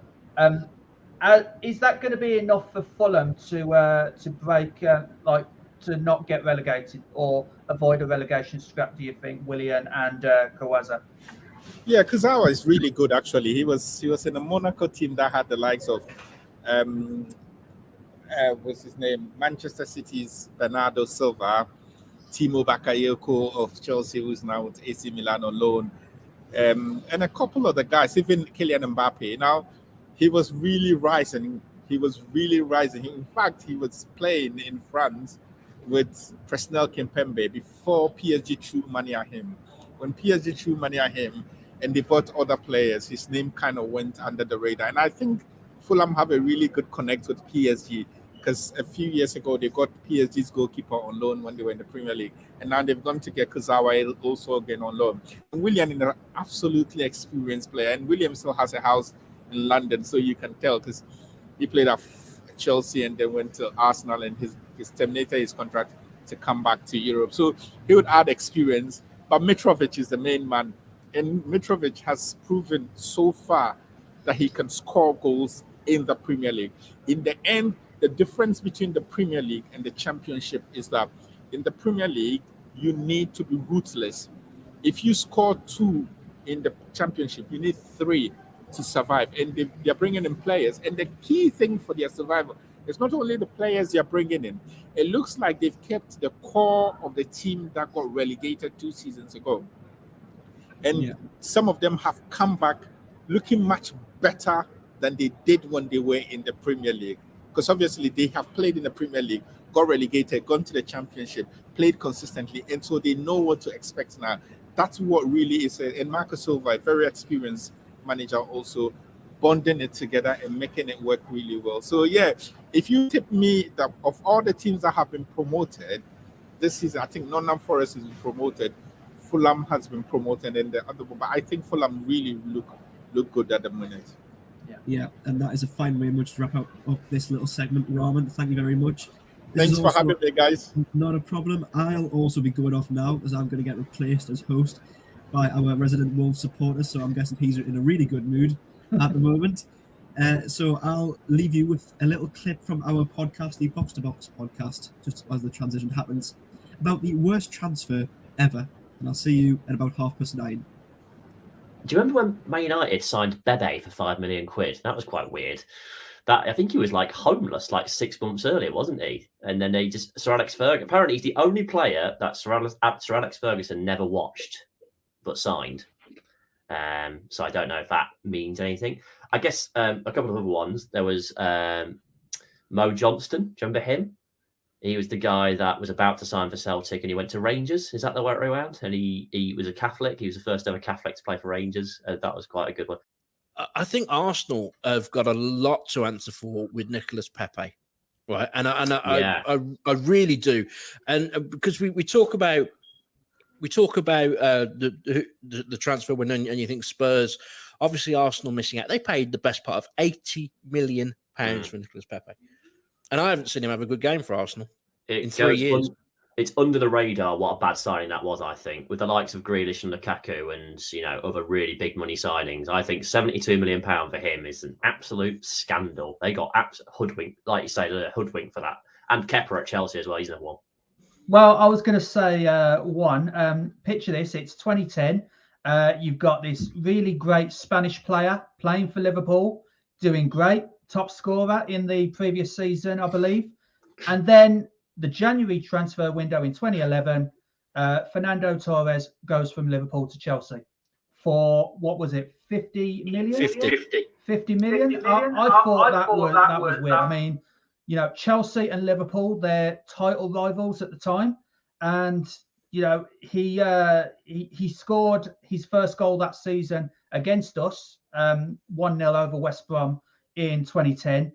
is that going to be enough for Fulham to break, to not get relegated or avoid a relegation scrap, do you think, Willian and Kawaza? Yeah, Kurzawa is really good, actually. He was in a Monaco team that had the likes of what's his name? Manchester City's Bernardo Silva, Timo Bakayoko of Chelsea, who's now with AC Milan on loan, and a couple of the guys, even Kylian Mbappe. Now, he was really rising. In fact, he was playing in France with Presnel Kimpembe before PSG threw money at him. When PSG threw money at him and they bought other players, his name kind of went under the radar. And I think Fulham have a really good connect with PSG, because a few years ago they got PSG's goalkeeper on loan when they were in the Premier League, and now they've gone to get Kurzawa also again on loan. And Willian is an absolutely experienced player, and William still has a house in London, so you can tell, because he played at Chelsea and then went to Arsenal, and he's terminated his contract to come back to Europe. So he would add experience, but Mitrovic is the main man, and Mitrovic has proven so far that he can score goals in the Premier League. In the end, the difference between the Premier League and the Championship is that in the Premier League, you need to be ruthless. If you score 2 in the Championship, you need 3 to survive. And they're bringing in players. And the key thing for their survival is not only the players they're bringing in. It looks like they've kept the core of the team that got relegated 2 seasons ago. And some of them have come back looking much better than they did when they were in the Premier League. Because obviously they have played in the Premier League, got relegated, gone to the Championship, played consistently, and so they know what to expect now. That's what really is. And Marco Silva, a very experienced manager, also bonding it together and making it work really well. So yeah, if you tip me that of all the teams that have been promoted this season, I think Nottingham Forest has been promoted, Fulham has been promoted, and the other one, but I think Fulham really look good at the minute. Yeah, and that is a fine way in which to wrap up this little segment. Raman, thank you very much. Thanks for having me, guys. Not a problem. I'll also be going off now, as I'm going to get replaced as host by our resident Wolves supporter, so I'm guessing he's in a really good mood at the moment. So I'll leave you with a little clip from our podcast, the Box to Box podcast, just as the transition happens, about the worst transfer ever. And I'll see you at about 9:30. Do you remember when Man United signed Bebe for £5 million? That was quite weird. I think he was like homeless like 6 months earlier, wasn't he? And then Sir Alex Ferguson. Apparently, he's the only player that Sir Alex Ferguson never watched but signed. So I don't know if that means anything. I guess a couple of other ones. There was Mo Johnston. Do you remember him? He was the guy that was about to sign for Celtic and he went to Rangers. Is that the way around? And he was a Catholic. He was the first ever Catholic to play for Rangers. That was quite a good one. I think Arsenal have got a lot to answer for with Nicolas Pepe. Right. And I really do. And because we talk about the transfer window, and you think Spurs, obviously Arsenal missing out. They paid the best part of £80 million for Nicolas Pepe, and I haven't seen him have a good game for Arsenal in 3 years. It's under the radar what a bad signing that was. I think with the likes of Grealish and Lukaku, and other really big money signings, I think £72 million for him is an absolute scandal. They got hoodwinked, like you say, they're hoodwinked for that. And Kepa at Chelsea as well. He's another one. Well, I was going to say picture this. It's 2010. You've got this really great Spanish player playing for Liverpool, doing great, top scorer in the previous season, I believe. And then the January transfer window in 2011, Fernando Torres goes from Liverpool to Chelsea for, what was it, 50 million? 50 million? I thought that was weird. I mean, Chelsea and Liverpool, they're title rivals at the time. And, he scored his first goal that season against us, 1-0 over West Brom in 2010.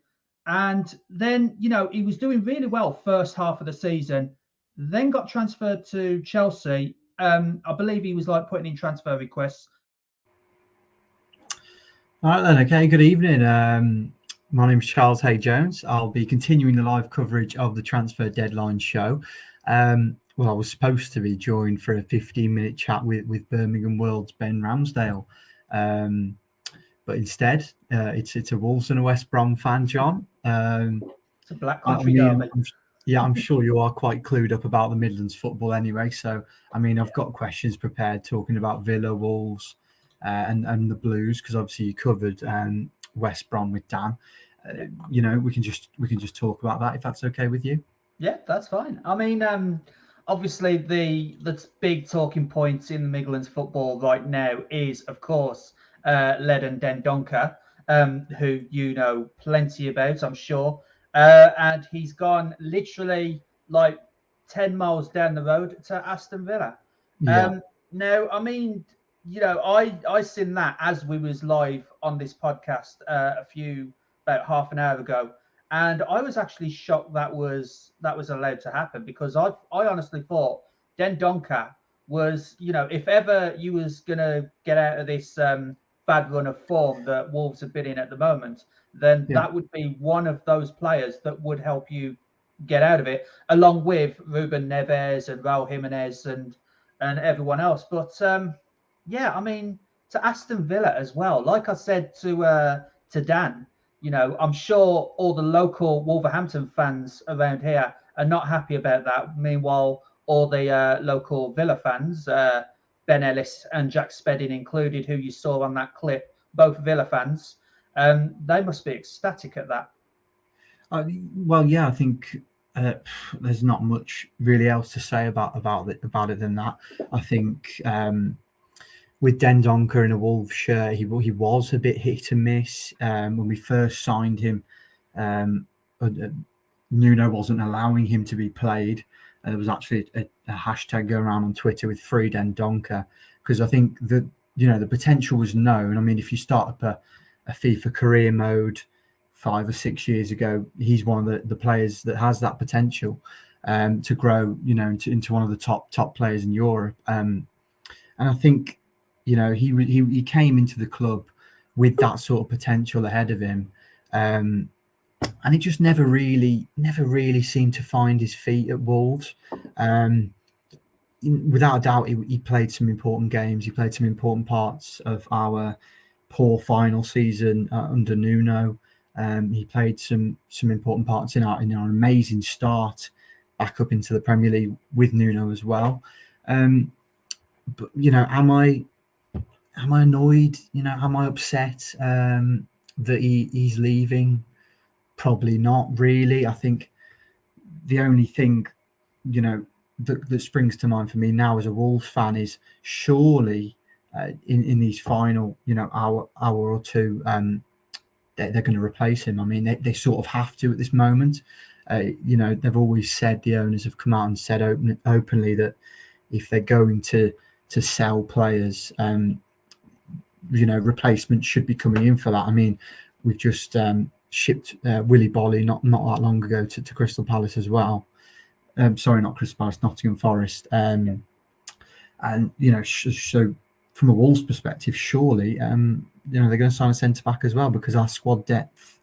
And then, he was doing really well first half of the season, then got transferred to Chelsea. I believe he was putting in transfer requests. All right then. Okay. Good evening. My name's Charles Hay-Jones. I'll be continuing the live coverage of the transfer deadline show. Well, I was supposed to be joined for a 15-minute chat with Birmingham World's Ben Ramsdale. But instead, it's a Wolves and a West Brom fan, John. It's a black country derby. I'm sure you are quite clued up about the Midlands football anyway. So, I've got questions prepared talking about Villa, Wolves, and the Blues, because obviously you covered West Brom with Dan. We can just talk about that if that's okay with you. Yeah, that's fine. Obviously the big talking points in the Midlands football right now is, of course, Ledon Dendoncker, who you know plenty about, I'm sure. And he's gone literally 10 miles down the road to Aston Villa. Yeah. Now, I seen that as we was live on this podcast about half an hour ago, and I was actually shocked that was allowed to happen, because I honestly thought Dendoncker was, if ever you was gonna get out of this bad run of form that Wolves have been in at the moment, then that would be one of those players that would help you get out of it, along with Ruben Neves and Raul Jimenez and everyone else. But to Aston Villa as well. Like I said to Dan, I'm sure all the local Wolverhampton fans around here are not happy about that. Meanwhile, all the local Villa fans, Ben Ellis and Jack Spedding included, who you saw on that clip, both Villa fans, they must be ecstatic at that. I think there's not much really else to say about it than that. I think with Dendoncker in a Wolves shirt, he was a bit hit and miss. When we first signed him, Nuno wasn't allowing him to be played. There was actually a hashtag going around on Twitter with Free Dendoncker, because I think the potential was known. If you start up a FIFA career mode 5 or 6 years ago, he's one of the players that has that potential to grow, into one of the top players in Europe. And I think, he came into the club with that sort of potential ahead of him, and he just never really seemed to find his feet at Wolves. Without a doubt, he played some important games. He played some important parts of our poor final season under Nuno. He played some important parts in our amazing start back up into the Premier League with Nuno as well. But am I annoyed? Am I upset that he's leaving? Probably not really. I think the only thing that springs to mind for me now as a Wolves fan is surely in these final hour or two, they're going to replace him. They sort of have to at this moment. They've always said, the owners have come out and said openly that if they're going to sell players, replacements should be coming in for that. I mean, we've just shipped Willy Bolly not that long ago to Crystal Palace as well. Sorry, not Crystal Palace, Nottingham Forest. And so from a Wolves perspective, surely they're going to sign a centre back as well, because our squad depth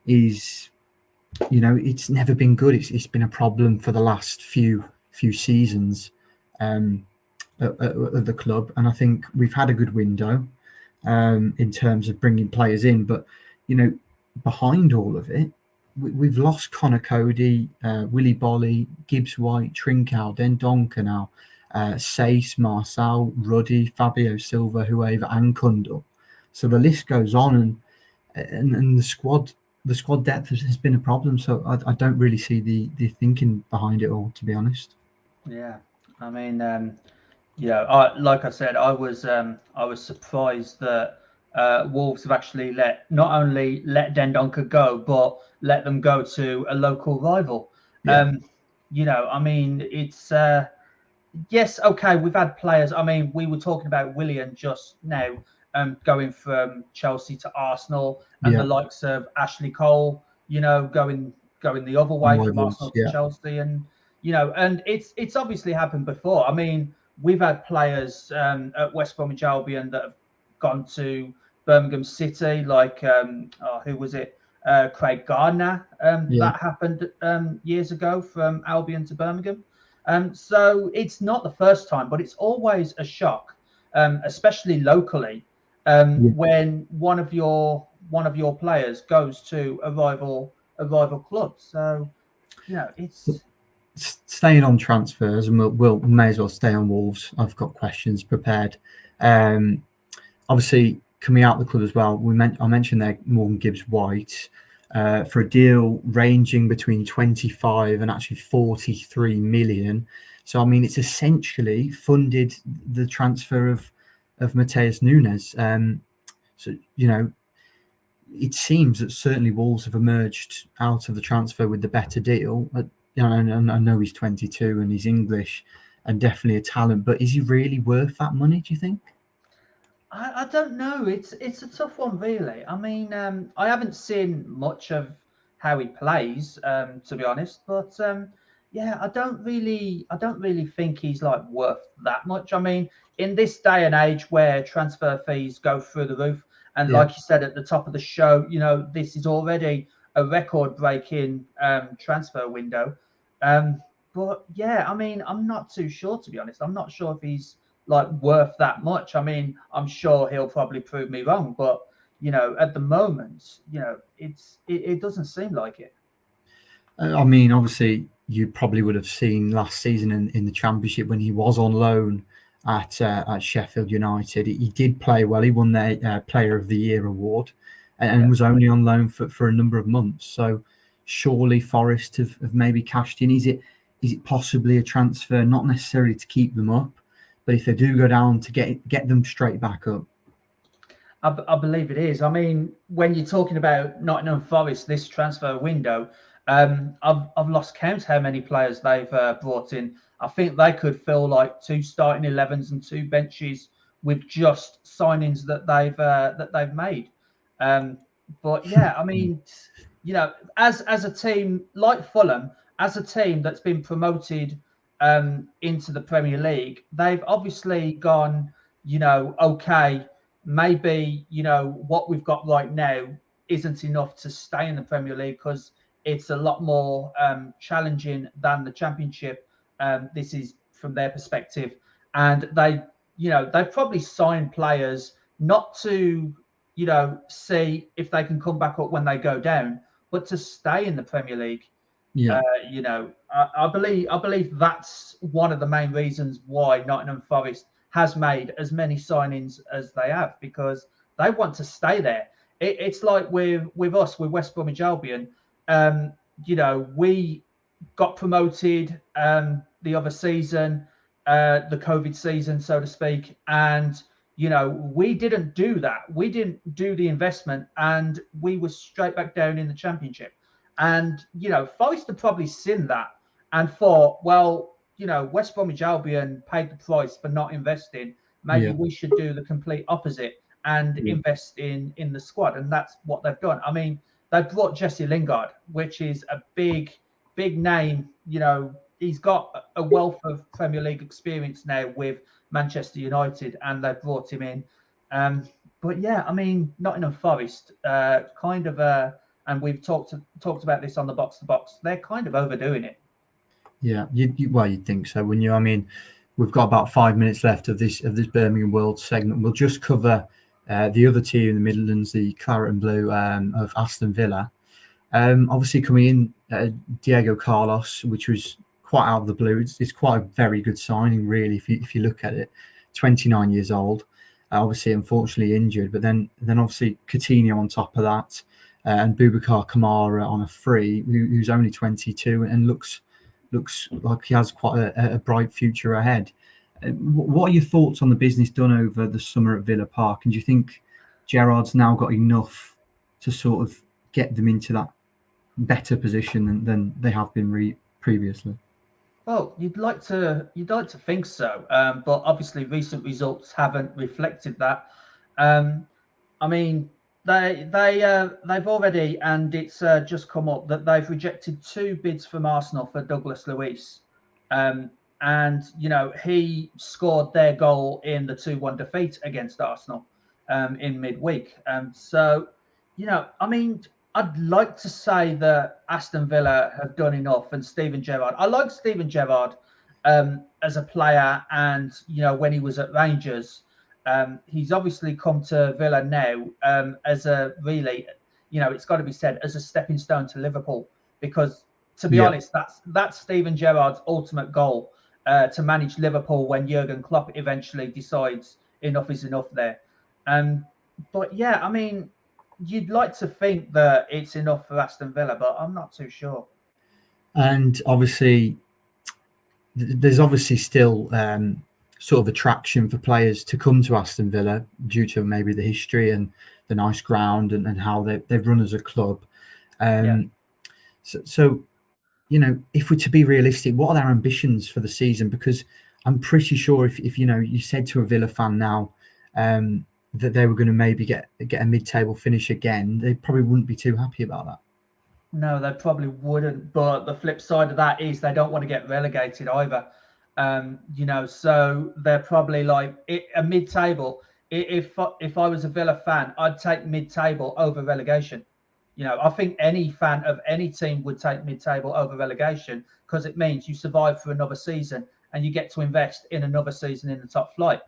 is, it's never been good. It's been a problem for the last few seasons at the club, and I think we've had a good window in terms of bringing players in, but behind all of it, we've lost Connor Cody, Willy Bolly, Gibbs White, Trincao, Dendoncker now, Sace, Marçal, Ruddy, Fabio Silva, whoever, and Kundal. So the list goes on, and the squad depth has been a problem. So I don't really see the thinking behind it all, to be honest. Yeah, I mean, like I said, I was surprised that Wolves have actually not only let Dendoncker go, but let them go to a local rival. Yeah. I mean, it's yes, okay, we've had players. I mean, we were talking about Willian just now, going from Chelsea to Arsenal, and the likes of Ashley Cole, going the other way from Arsenal to Chelsea, and and it's obviously happened before. I mean, we've had players at West Bromwich Albion that have gone to Birmingham City, like who was it? Craig Gardner. That happened years ago from Albion to Birmingham. So it's not the first time, but it's always a shock, especially locally, when one of your players goes to a rival club. So it's staying on transfers, and we'll may as well stay on Wolves. I've got questions prepared. Obviously, coming out of the club as well, I mentioned there Morgan Gibbs White for a deal ranging between 25 and actually 43 million. So I mean, it's essentially funded the transfer of Mateus Nunes. So it seems that certainly Wolves have emerged out of the transfer with the better deal. I know he's 22 and he's English and definitely a talent, but is he really worth that money, do you think? I don't know. It's a tough one, really. I mean, I haven't seen much of how he plays, to be honest. But I don't really think he's like worth that much. I mean, in this day and age where transfer fees go through the roof, and like you said at the top of the show, this is already a record-breaking transfer window. But I mean, I'm not too sure, to be honest. I'm not sure if he's like worth that much. I mean, I'm sure he'll probably prove me wrong, but at the moment, it doesn't seem like it. I mean, obviously, you probably would have seen last season in the Championship when he was on loan at Sheffield United. He did play well. He won their Player of the Year award, and was only on loan for a number of months. So surely Forest have maybe cashed in. Is it possibly a transfer, not necessarily to keep them up, but if they do go down, to get them straight back up? I believe it is. I mean, when you're talking about Nottingham Forest, this transfer window, I've lost count how many players they've brought in. I think they could fill like 2 starting 11s and 2 benches with just signings that they've made. But I mean, as a team like Fulham, as a team that's been promoted into the Premier League, they've obviously gone, okay, maybe, what we've got right now isn't enough to stay in the Premier League because it's a lot more challenging than the Championship. This is from their perspective. And they've probably signed players not to, see if they can come back up when they go down, but to stay in the Premier League. Yeah. I believe that's one of the main reasons why Nottingham Forest has made as many signings as they have, because they want to stay there. It's like with us, with West Bromwich Albion. We got promoted the other season, the COVID season, so to speak, and we didn't do that. We didn't do the investment, and we were straight back down in the Championship. And, Forest had probably seen that and thought, well, West Bromwich Albion paid the price for not investing. Maybe we should do the complete opposite and invest in the squad. And that's what they've done. I mean, they brought Jesse Lingard, which is a big name. He's got a wealth of Premier League experience now with Manchester United, and they brought him in. But yeah, I mean, Nottingham Forest, and we've talked about this on the Box to Box. They're kind of overdoing it. Yeah, you'd think so, wouldn't you? I mean, we've got about 5 minutes left of this Birmingham World segment. We'll just cover the other team in the Midlands, the Claret and Blue of Aston Villa. Obviously, coming in, Diego Carlos, which was quite out of the blue. It's quite a very good signing, really, if you look at it. 29 years old, obviously, unfortunately injured, but then obviously Coutinho on top of that, and Boubacar Kamara on a free, who's only 22 and looks like he has quite a bright future ahead. What are your thoughts on the business done over the summer at Villa Park? And do you think Gerrard's now got enough to sort of get them into that better position than they have been previously? Well, you'd like to think so, but obviously recent results haven't reflected that. I mean, they've already, and it's just come up that they've rejected 2 bids from Arsenal for Douglas Luiz, and he scored their goal in the 2-1 defeat against Arsenal in midweek. So, I mean, I'd like to say that Aston Villa have done enough, and Steven Gerrard. I like Steven Gerrard as a player, and when he was at Rangers, he's obviously come to Villa now as a really, it's got to be said, as a stepping stone to Liverpool. Because to be honest, that's Steven Gerrard's ultimate goal, to manage Liverpool when Jurgen Klopp eventually decides enough is enough there. But yeah, I mean, you'd like to think that it's enough for Aston Villa, but I'm not too sure. And obviously, there's obviously still sort of attraction for players to come to Aston Villa due to maybe the history and the nice ground and how they've run as a club. So, if we're to be realistic, what are their ambitions for the season? Because I'm pretty sure if you said to a Villa fan now that they were going to maybe get a mid-table finish again, they probably wouldn't be too happy about that. No, they probably wouldn't. But the flip side of that is they don't want to get relegated either. So they're probably like a mid-table. If I was a Villa fan, I'd take mid-table over relegation. I think any fan of any team would take mid-table over relegation, because it means you survive for another season and you get to invest in another season in the top flight.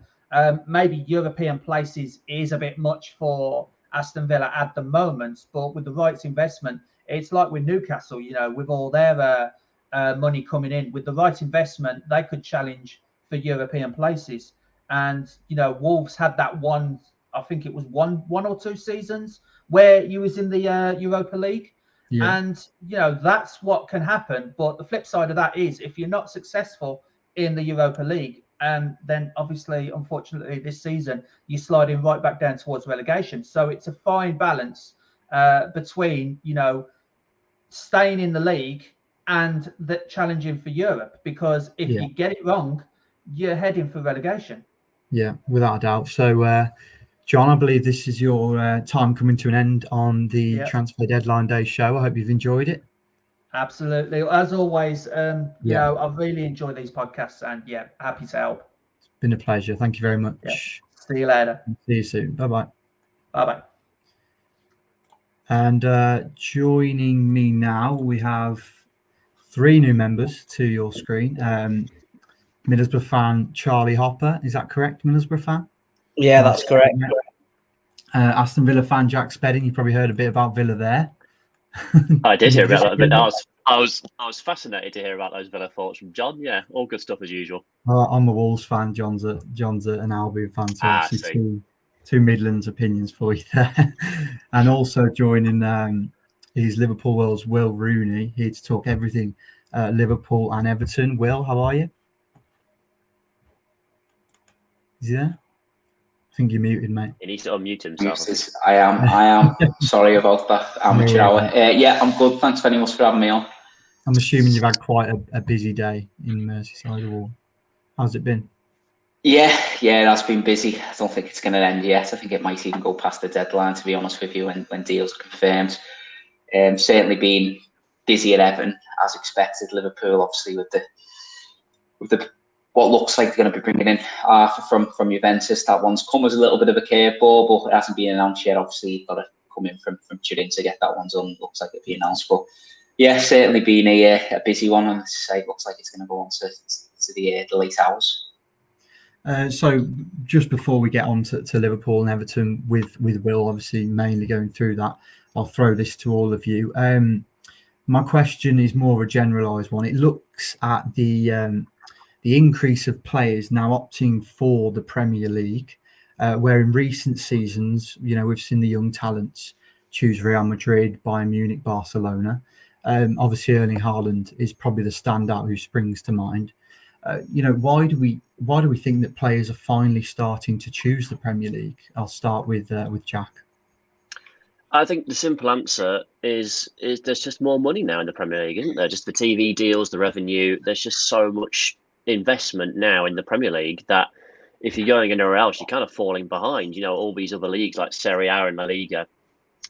Maybe European places is a bit much for Aston Villa at the moment, but with the right investment, it's like with Newcastle, with all their money coming in, with the right investment, they could challenge for European places. And, Wolves had that one, I think it was one or 2 seasons where you was in the Europa League. Yeah. And, that's what can happen. But the flip side of that is if you're not successful in the Europa League, then obviously, unfortunately, this season, you're sliding right back down towards relegation. So it's a fine balance between, staying in the league and the challenging for Europe. Because if you get it wrong, you're heading for relegation. Yeah, without a doubt. So, John, I believe this is your time coming to an end on the Transfer Deadline Day show. I hope you've enjoyed it. Absolutely. As always, I've really enjoyed these podcasts, and happy to help. It's been a pleasure. Thank you very much. Yeah. See you later. See you soon. Bye-bye. Bye-bye. And joining me now, we have 3 new members to your screen. Middlesbrough fan Charlie Hopper. Is that correct, Middlesbrough fan? Yeah, that's correct. Aston Villa fan Jack Spedding. You probably heard a bit about Villa there. I did hear about that, but I was fascinated to hear about those Villa thoughts from John. Yeah, all good stuff as usual. I'm a Wolves fan. John's an Albion fan. So two Midlands opinions for you there. And also joining is Liverpool World's Will Rooney, here to talk everything Liverpool and Everton. Will, how are you? Is he there? I think you're muted, mate. He needs to unmute himself. I am. Sorry about that amateur hour. Yeah, I'm good. Thanks very much for having me on. I'm assuming you've had quite a busy day in Merseyside, or how's it been? Yeah, that's been busy. I don't think it's going to end yet. I think it might even go past the deadline, to be honest with you, when deals are confirmed. Certainly been busy at Everton, as expected. Liverpool, obviously, with the what looks like they're going to be bringing in Arthur from Juventus. That one's come as a little bit of a curveball, but it hasn't been announced yet. Obviously, you've got to come in from Turin to get that one done. Looks like it'll be announced, but yeah, certainly been a busy one, and it looks like it's going to go on to the late hours. So just before we get on to Liverpool and Everton with Will obviously mainly going through that, I'll throw this to all of you. My question is more of a generalised one. It looks at the increase of players now opting for the Premier League, where in recent seasons, we've seen the young talents choose Real Madrid, Bayern Munich, Barcelona. Obviously, Erling Haaland is probably the standout who springs to mind. Why do we think that players are finally starting to choose the Premier League? I'll start with Jack. I think the simple answer is there's just more money now in the Premier League, isn't there? Just the TV deals, the revenue. There's just so much investment now in the Premier League that if you're going anywhere else, you're kind of falling behind. All these other leagues like Serie A and La Liga,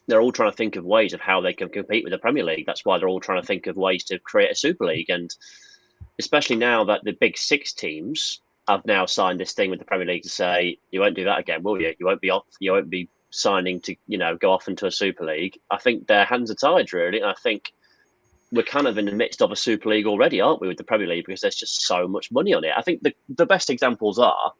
they're all trying to think of ways of how they can compete with the Premier League. That's why they're all trying to think of ways to create a Super League. And especially now that the big six teams have now signed this thing with the Premier League to say, you won't do that again, will you? You won't be signing to, go off into a Super League. I think their hands are tied, really. And I think we're kind of in the midst of a Super League already, aren't we, with the Premier League, because there's just so much money on it. I think the best examples are,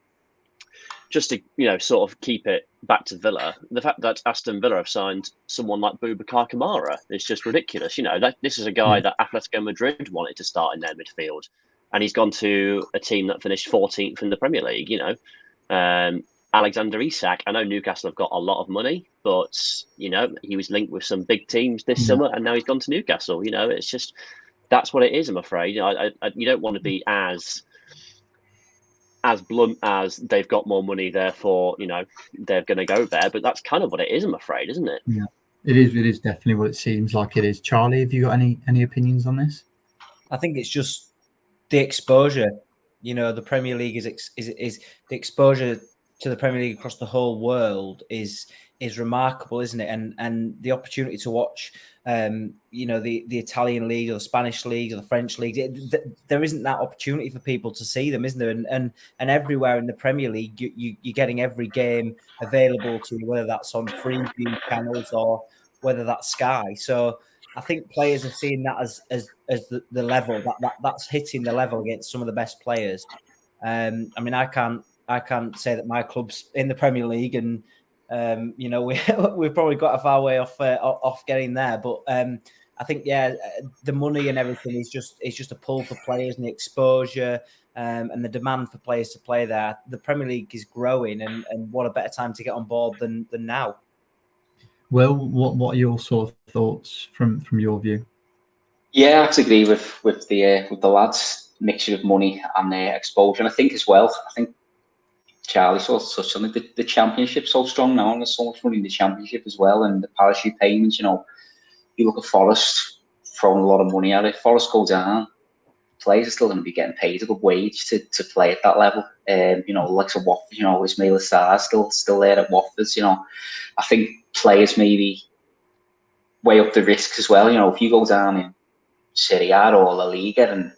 just to, sort of keep it back to Villa, the fact that Aston Villa have signed someone like Boubacar Kamara is just ridiculous. This is a guy that Atletico Madrid wanted to start in their midfield, and he's gone to a team that finished 14th in the Premier League, Alexander Isak, I know Newcastle have got a lot of money, but, he was linked with some big teams this summer, and now he's gone to Newcastle. It's just, that's what it is, I'm afraid. You don't want to be as blunt as they've got more money, therefore, they're going to go there. But that's kind of what it is, I'm afraid, isn't it? Yeah, it is. It is definitely what it seems like it is. Charlie, have you got any opinions on this? I think it's just the exposure. The Premier League is the exposure to the Premier League across the whole world is remarkable, isn't it? And the opportunity to watch, the Italian league or the Spanish league or the French league, there isn't that opportunity for people to see them, isn't there? And everywhere in the Premier League, you're getting every game available to you, whether that's on Freeview channels or whether that's Sky. So I think players are seeing that as the level that's hitting the level against some of the best players. I can't say that my club's in the Premier League, and we've probably got a far way off getting there. But I think the money and everything is just a pull for players, and the exposure and the demand for players to play there. The Premier League is growing, and what a better time to get on board than now. Will, what are your sort of thoughts from your view? Yeah, I have to agree with the lads. Mixture of money and exposure, and I think as well. I think Charlie sort of touched on it. The Championship's so strong now, and there's so much money in the Championship as well, and the parachute payments. You look at Forest throwing a lot of money at it. Forest go down, players are still going to be getting paid a good wage to play at that level. Like a Watford, Ismail Assar still there at Watford. I think players maybe weigh up the risks as well. If you go down in Serie A or La Liga, and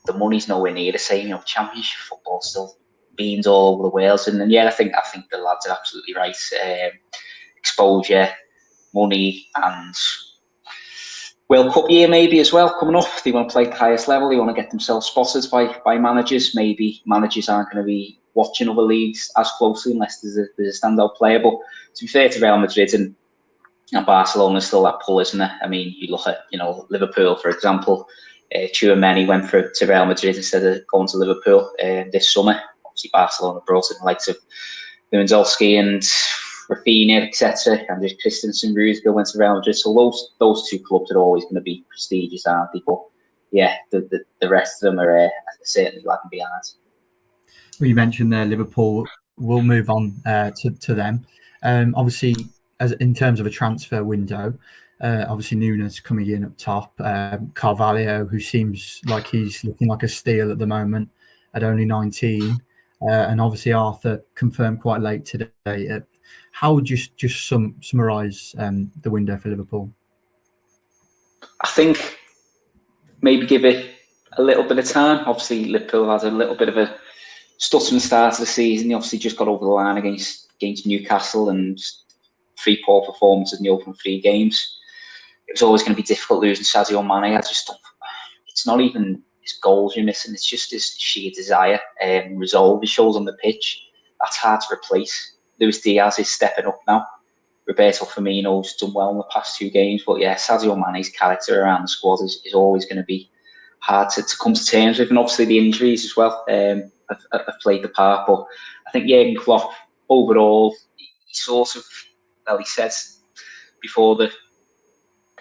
the money's nowhere near the same. Championship football still beans all over the world, and I think the lads are absolutely right. Exposure, money, and World Cup year maybe as well coming up. They want to play at the highest level. They want to get themselves spotted by managers. Maybe managers aren't going to be watching other leagues as closely unless there's a standout player. But to be fair to Real Madrid and Barcelona, still that pull, isn't it? I mean, you look at Liverpool, for example. Tchouaméni went to Real Madrid instead of going to Liverpool this summer. Obviously, Barcelona brought in the likes of Lewandowski and Rafinha, etc. And there's Christensen, Rudiger went to Real Madrid. So those two clubs are always going to be prestigious, aren't they? But yeah, the rest of them are certainly lagging behind. Well, you mentioned there Liverpool we'll move on to them. Obviously, as in terms of a transfer window, obviously Nunes coming in up top. Carvalho, who seems like he's looking like a steal at the moment at only 19, and obviously Arthur confirmed quite late today. How would you just summarise the window for Liverpool? I think maybe give it a little bit of time. Obviously, Liverpool has a little bit of a stuttering start of the season. They obviously just got over the line against Newcastle and 3 poor performances in the opening 3 games. It was always going to be difficult losing Sadio Mane. I just don't. It's not even his goals you're missing. It's just his sheer desire and resolve he shows on the pitch. That's hard to replace. Luis Diaz is stepping up now. Roberto Firmino's done well in the past 2 games, but yeah, Sadio Mane's character around the squad is always going to be hard to come to terms with, and obviously the injuries as well have played the part. But I think Jurgen Klopp overall, he sort of, well, he says before the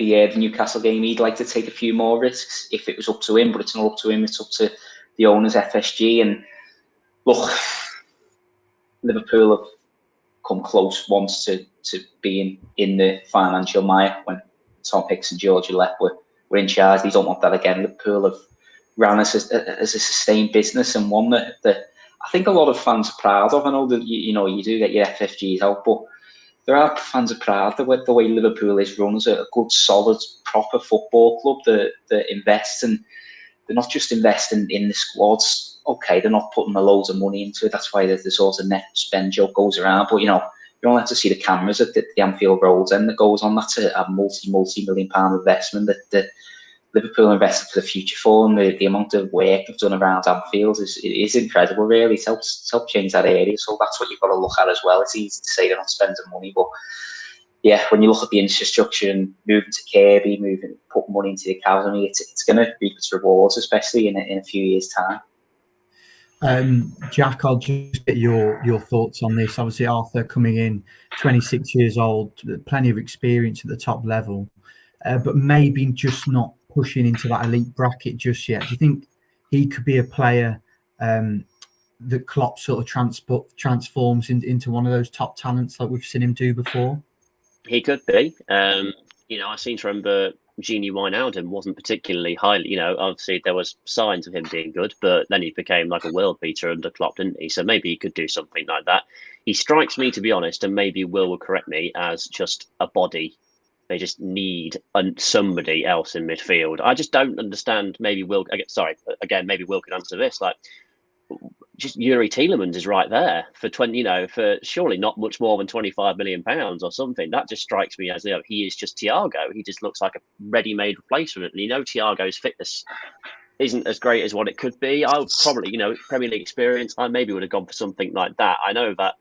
Newcastle game he'd like to take a few more risks if it was up to him, but it's not up to him, it's up to the owners, FSG. And look, Liverpool have come close once to being in the financial mire when Tom Hicks and George left were in charge. They don't want that again. Liverpool have ran as a sustained business, and one that I think a lot of fans are proud of. I know that you do get your FFGs out, but there are fans are proud of the way Liverpool is run as a good, solid, proper football club that invests, and they're not just investing in the squads. Okay, they're not putting a loads of money into it. That's why the sort of net spend joke goes around. But you don't have to see the cameras at the Anfield Road End that goes on. that's a multi-million pound investment that Liverpool invested for the future for, and the amount of work they've done around Anfield is incredible, really. It's helped change that area. So that's what you've got to look at as well. It's easy to say they're not spending money, but yeah, when you look at the infrastructure and moving to Kirby, putting money into the academy, it's going to reap its rewards, especially in a few years' time. Jack, I'll just get your thoughts on this. Obviously, Arthur coming in, 26 years old, plenty of experience at the top level, but maybe just not pushing into that elite bracket just yet. Do you think he could be a player that Klopp sort of transforms into one of those top talents like we've seen him do before? He could be. I seem to remember Gini Wijnaldum wasn't particularly highly, obviously there was signs of him being good, but then he became like a world beater under Klopp, didn't he? So maybe he could do something like that. He strikes me, to be honest, and maybe Will correct me, as just a body. They just need somebody else in midfield. I just don't understand. Maybe Will could answer this. Like, just Yuri Tielemans is right there for for surely not much more than £25 million or something. That just strikes me as he is just Thiago. He just looks like a ready-made replacement. And Thiago's fitness isn't as great as what it could be. I would probably, Premier League experience, I maybe would have gone for something like that. I know that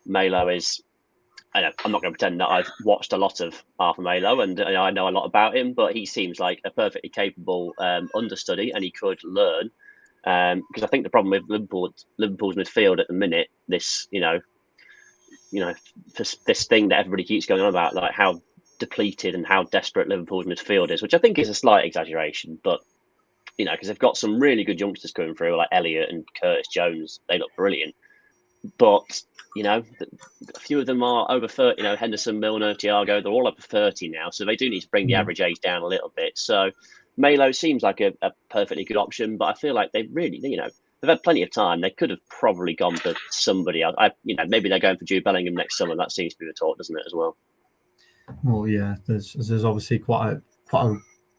Melo is. I'm not going to pretend that I've watched a lot of Arthur Melo and I know a lot about him, but he seems like a perfectly capable understudy, and he could learn. Because I think the problem with Liverpool's midfield at the minute, this this thing that everybody keeps going on about, like how depleted and how desperate Liverpool's midfield is, which I think is a slight exaggeration, but because they've got some really good youngsters coming through, like Elliott and Curtis Jones, they look brilliant, but a few of them are over 30. Henderson, Milner, Thiago, they're all over 30 now, so they do need to bring the average age down a little bit. So Melo seems like a perfectly good option, but I feel like they really, they've had plenty of time. They could have probably gone for somebody else. Maybe they're going for Jude Bellingham next summer. That seems to be the talk, doesn't it, as well? Well, yeah, there's obviously quite a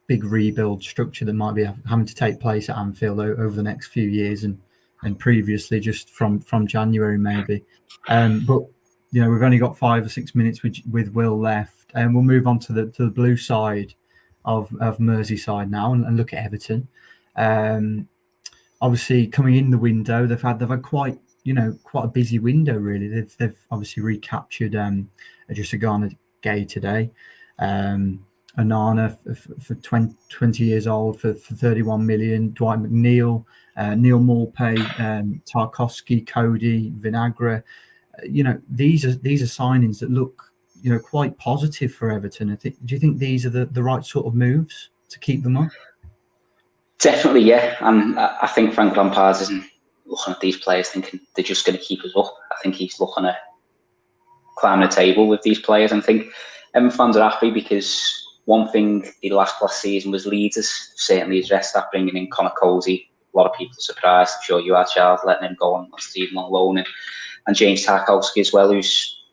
big rebuild structure that might be having to take place at Anfield over the next few years, and previously just from January maybe. But we've only got 5 or 6 minutes with Will left, and we'll move on to the blue side of Merseyside now and look at Everton. Obviously coming in the window, they've had quite a busy window really. They've obviously recaptured Idrissa Gueye today. Onana for 20 years old for 31 million. Dwight McNeil, Neil Maupay, Tarkowski, Cody, Vinagre. These are signings that look quite positive for Everton. Do you think these are the right sort of moves to keep them up? Definitely, yeah. And I think Frank Lampard looking at these players thinking they're just going to keep us up. I think he's looking at climbing the table with these players. And I think Everton fans are happy because one thing they lacked last season was leaders. Certainly addressed that, bringing in Connor Cody. A lot of people surprised. I'm sure you are, Charles, letting him go on Stephen on loan. And James Tarkowski as well, who's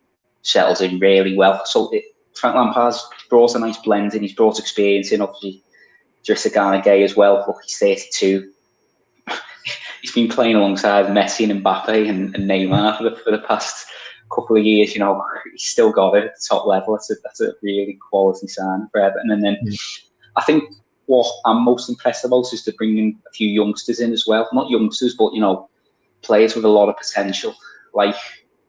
settled in really well. So Frank Lampard's brought a nice blend in. He's brought experience in, obviously. Idrissa Gana Gueye as well. Look, he's 32. He's been playing alongside Messi and Mbappe and Neymar for the past couple of years. You know, he's still got it at the top level. That's a really quality sign for Everton. And then I think what I'm most impressed about is to bring in a few youngsters in as well. Not youngsters, but, you know, players with a lot of potential, like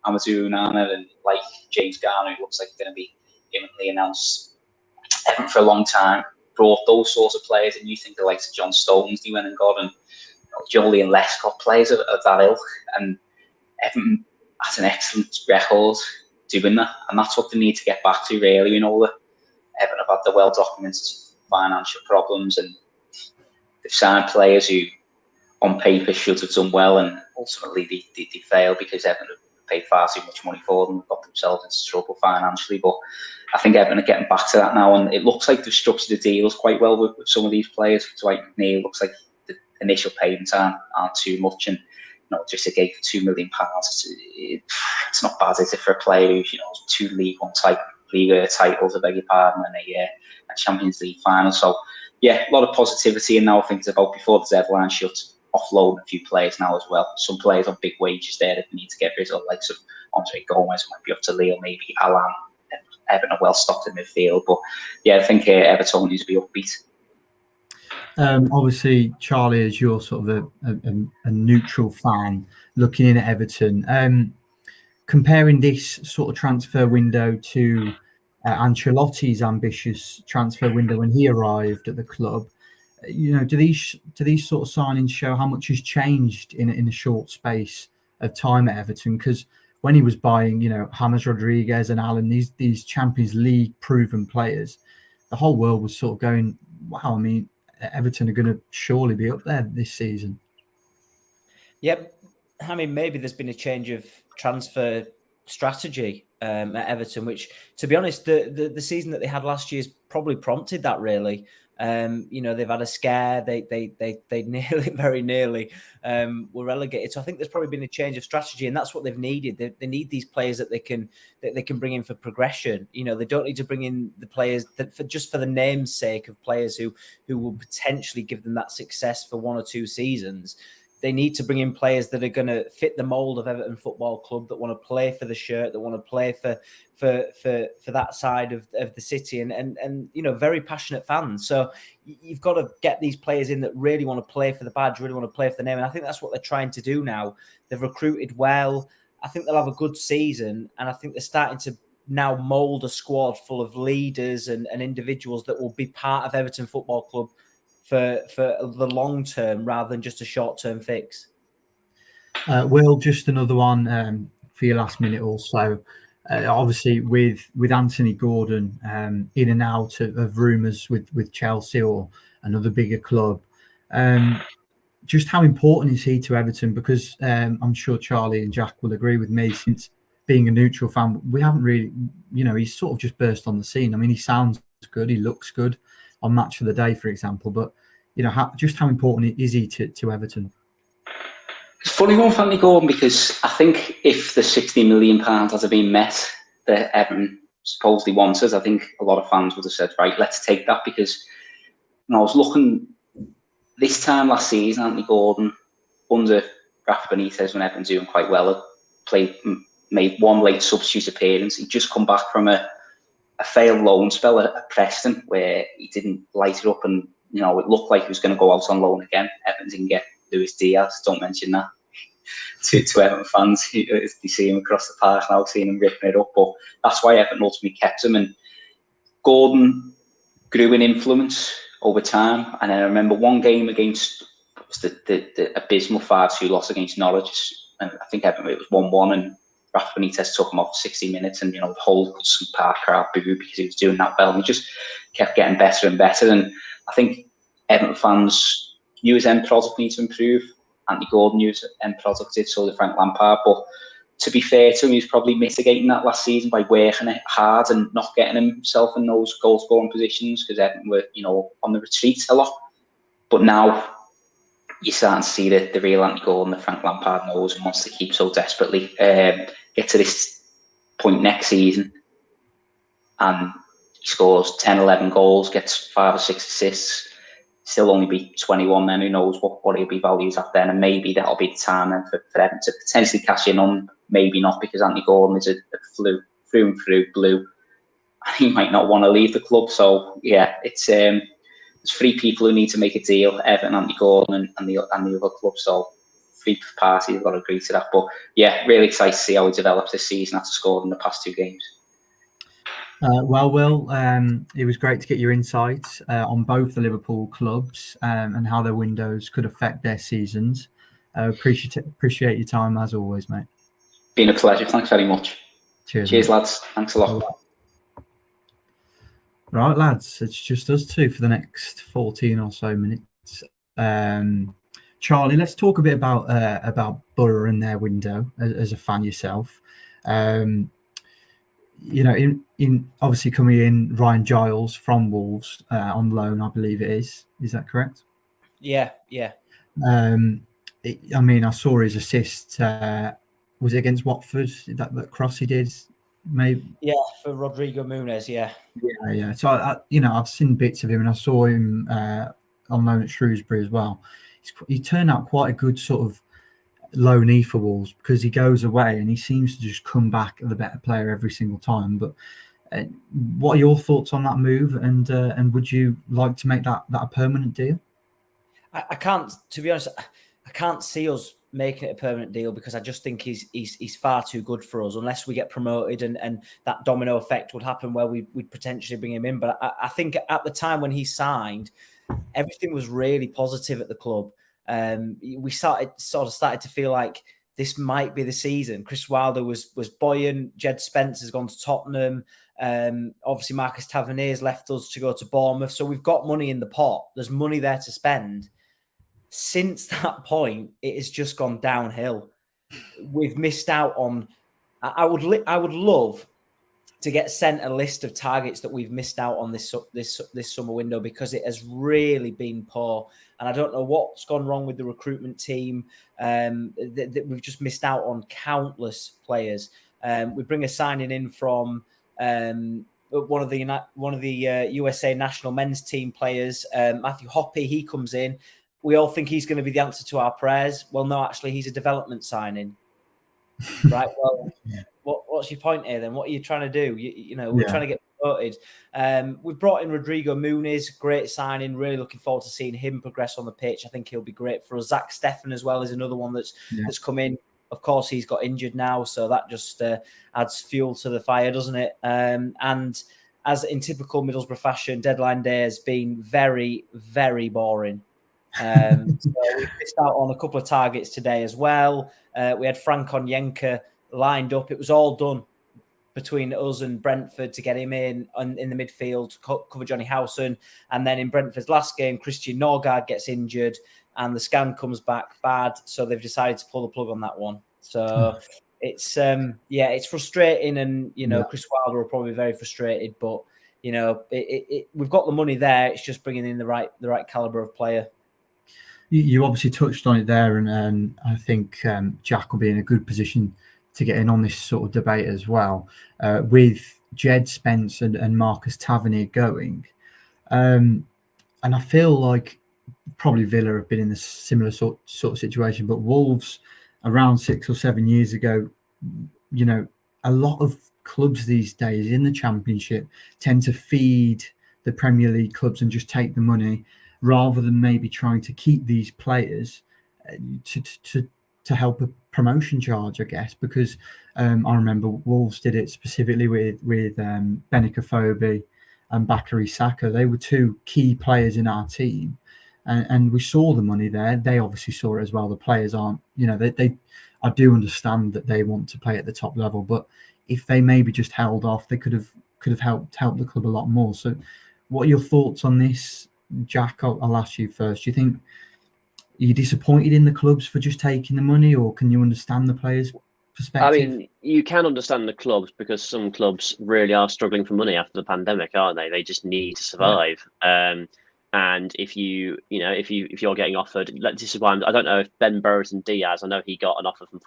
Amadou Onana and like James Garner, who looks like they're going to be imminently announced Everton for a long time. Brought those sorts of players, and you think the likes of John Stones, he went and got, and Jolie and Lescott, players of that ilk, and Everton has an excellent record doing that, and that's what they need to get back to, really. You know that Everton have had the well-documented financial problems, and they've signed players who, on paper, should have done well, and ultimately they fail because Everton have paid far too much money for them, got themselves into trouble financially. But I think Everton are getting back to that now, and it looks like they've structured the deals quite well with some of these players. Dwight McNeil looks like the initial payments aren't too much, and just a gate for £2 million. It's not bad, is it, for a player who's 2 League One titles, I beg your pardon, and a Champions League final. So yeah, a lot of positivity, and now I think it's about, before the deadline shuts, offloading a few players now as well. Some players on big wages there that we need to get rid of, likes of Andre Gomez, might be up to Lille, maybe Alan. Everton are well stocked in midfield, but yeah, I think Everton needs to be upbeat. Obviously, Charlie, as you're sort of a neutral fan looking in at Everton, comparing this sort of transfer window to Ancelotti's ambitious transfer window when he arrived at the club, do these sort of signings show how much has changed in a short space of time at Everton? Because when he was buying, James Rodriguez and Allen, these Champions League proven players, the whole world was sort of going, wow, I mean, Everton are going to surely be up there this season. Yep. I mean, maybe there's been a change of transfer strategy at Everton, which, to be honest, the season that they had last year has probably prompted that, really. They've had a scare. They very nearly were relegated. So I think there's probably been a change of strategy, and that's what they've needed. They need these players that they can bring in for progression. They don't need to bring in the players just for the name's sake of players who will potentially give them that success for 1 or 2 seasons. They need to bring in players that are going to fit the mould of Everton Football Club, that want to play for the shirt, that want to play for that side of the city, and very passionate fans. So you've got to get these players in that really want to play for the badge, really want to play for the name. And I think that's what they're trying to do now. They've recruited well. I think they'll have a good season, and I think they're starting to now mould a squad full of leaders and individuals that will be part of Everton Football Club for the long term rather than just a short-term fix. Will, just another one for your last minute or so. Obviously, with Anthony Gordon in and out of rumours with Chelsea or another bigger club, just how important is he to Everton? Because I'm sure Charlie and Jack will agree with me, since being a neutral fan, we haven't really, he's sort of just burst on the scene. I mean, he sounds good, he looks good on Match of the Day, for example, but how important is he to Everton? It's a funny one for Anthony Gordon, because I think if the £60 million had been met that Everton supposedly wanted, I think a lot of fans would have said, right, let's take that. Because I was looking this time last season, Anthony Gordon under Rafa Benitez, when Everton doing quite well, made one late substitute appearance. He'd just come back from a failed loan spell at Preston, where he didn't light it up, and it looked like he was going to go out on loan again. Everton didn't get Luis Diaz, don't mention that to Everton fans. They see him across the park now, seeing him ripping it up, but that's why Everton ultimately kept him. And Gordon grew in influence over time, and I remember one game against the abysmal 5-2 loss against Norwich, and I think Everton, it was 1-1, and Rafa Benitez took him off for 60 minutes, and the whole Hudson Park crowd booed because he was doing that well, and he just kept getting better and better. And I think Everton fans, you as end product need to improve, Anthony Gordon used end product did, so did Frank Lampard. But to be fair to him, he was probably mitigating that last season by working it hard and not getting himself in those goal-scoring positions because Everton were, on the retreat a lot. But now you're starting to see the real Anthony Gordon that Frank Lampard knows and wants to keep so desperately. Get to this point next season and he scores 10, 11 goals, gets 5 or 6 assists, still only be 21 then. Who knows what he'll be valued at then, and maybe that'll be the time then for Everton to potentially cash in on, maybe not, because Anthony Gordon is a through and through blue and he might not want to leave the club. So yeah, it's there's 3 people who need to make a deal: Everton, Anthony Gordon and the other club. So 3 parties have got to agree to that. But yeah, really excited to see how he develops this season after scoring in the past 2 games. Well, Will, it was great to get your insights on both the Liverpool clubs and how their windows could affect their seasons. Appreciate your time as always, mate. Been a pleasure. Thanks very much. Cheers, lads. Thanks a lot. Right, lads, it's just us 2 for the next 14 or so minutes. Charlie, let's talk a bit about Borough and their window as a fan yourself. In obviously coming in, Ryan Giles from Wolves on loan, I believe it is. Is that correct? Yeah. I saw his assist. Was it against Watford? That cross he did, maybe. Yeah, for Rodrigo Muniz. Yeah. So I've seen bits of him, and I saw him on loan at Shrewsbury as well. He turned out quite a good sort of loanee for Wolves because he goes away and he seems to just come back the better player every single time. But what are your thoughts on that move? And would you like to make that a permanent deal? I can't, to be honest, I can't see us making it a permanent deal because I just think he's far too good for us unless we get promoted and that domino effect would happen where we'd potentially bring him in. But I think at the time when he signed, everything was really positive at the club. We started to feel like this might be the season. Chris Wilder was buoyant. Jed Spencer's gone to Tottenham. Obviously, Marcus Tavernier's left us to go to Bournemouth. So we've got money in the pot. There's money there to spend. Since that point, it has just gone downhill. We've missed out on. I would love to get sent a list of targets that we've missed out on this summer window because it has really been poor. And I don't know what's gone wrong with the recruitment team. That we've just missed out on countless players. We bring a signing in from one of the USA national men's team players, Matthew Hoppe. He comes in. We all think he's going to be the answer to our prayers. Well, no, actually, he's a development signing. Right. Well, what's your point here then? What are you trying to do? We're trying to get promoted. We've brought in Rodrigo Muniz, great signing. Really looking forward to seeing him progress on the pitch. I think he'll be great for us. Zach Steffen as well is another one that's come in. Of course, he's got injured now, so that just adds fuel to the fire, doesn't it? And as in typical Middlesbrough fashion, deadline day has been very, very boring. So we missed out on a couple of targets today as well. We had Frank Onyeka lined up. It was all done between us and Brentford to get him in the midfield to cover Johnny Howson. And then in Brentford's last game, Christian Norgard gets injured and the scan comes back bad. So they've decided to pull the plug on that one. So it's frustrating. And, Chris Wilder will probably be very frustrated, but, we've got the money there. It's just bringing in the right caliber of player. You obviously touched on it there, and I think Jack will be in a good position to get in on this sort of debate as well. With Jed Spence and Marcus Tavernier going, and I feel like probably Villa have been in a similar sort of situation, but Wolves around 6 or 7 years ago, a lot of clubs these days in the Championship tend to feed the Premier League clubs and just take the money, rather than maybe trying to keep these players to help a promotion charge, I guess, because I remember Wolves did it specifically with Benik Afobe and Bakary Saka. They were 2 key players in our team, and we saw the money there. They obviously saw it as well. The players aren't, I do understand that they want to play at the top level, but if they maybe just held off, they could have helped the club a lot more. So what are your thoughts on this? Jack, I'll ask you first. Do you think, you disappointed in the clubs for just taking the money, or can you understand the players' perspective? I mean, you can understand the clubs because some clubs really are struggling for money after the pandemic, aren't they? They just need to survive. And if you're getting offered, this is why I don't know if Ben Burrows and Diaz. I know he got an offer from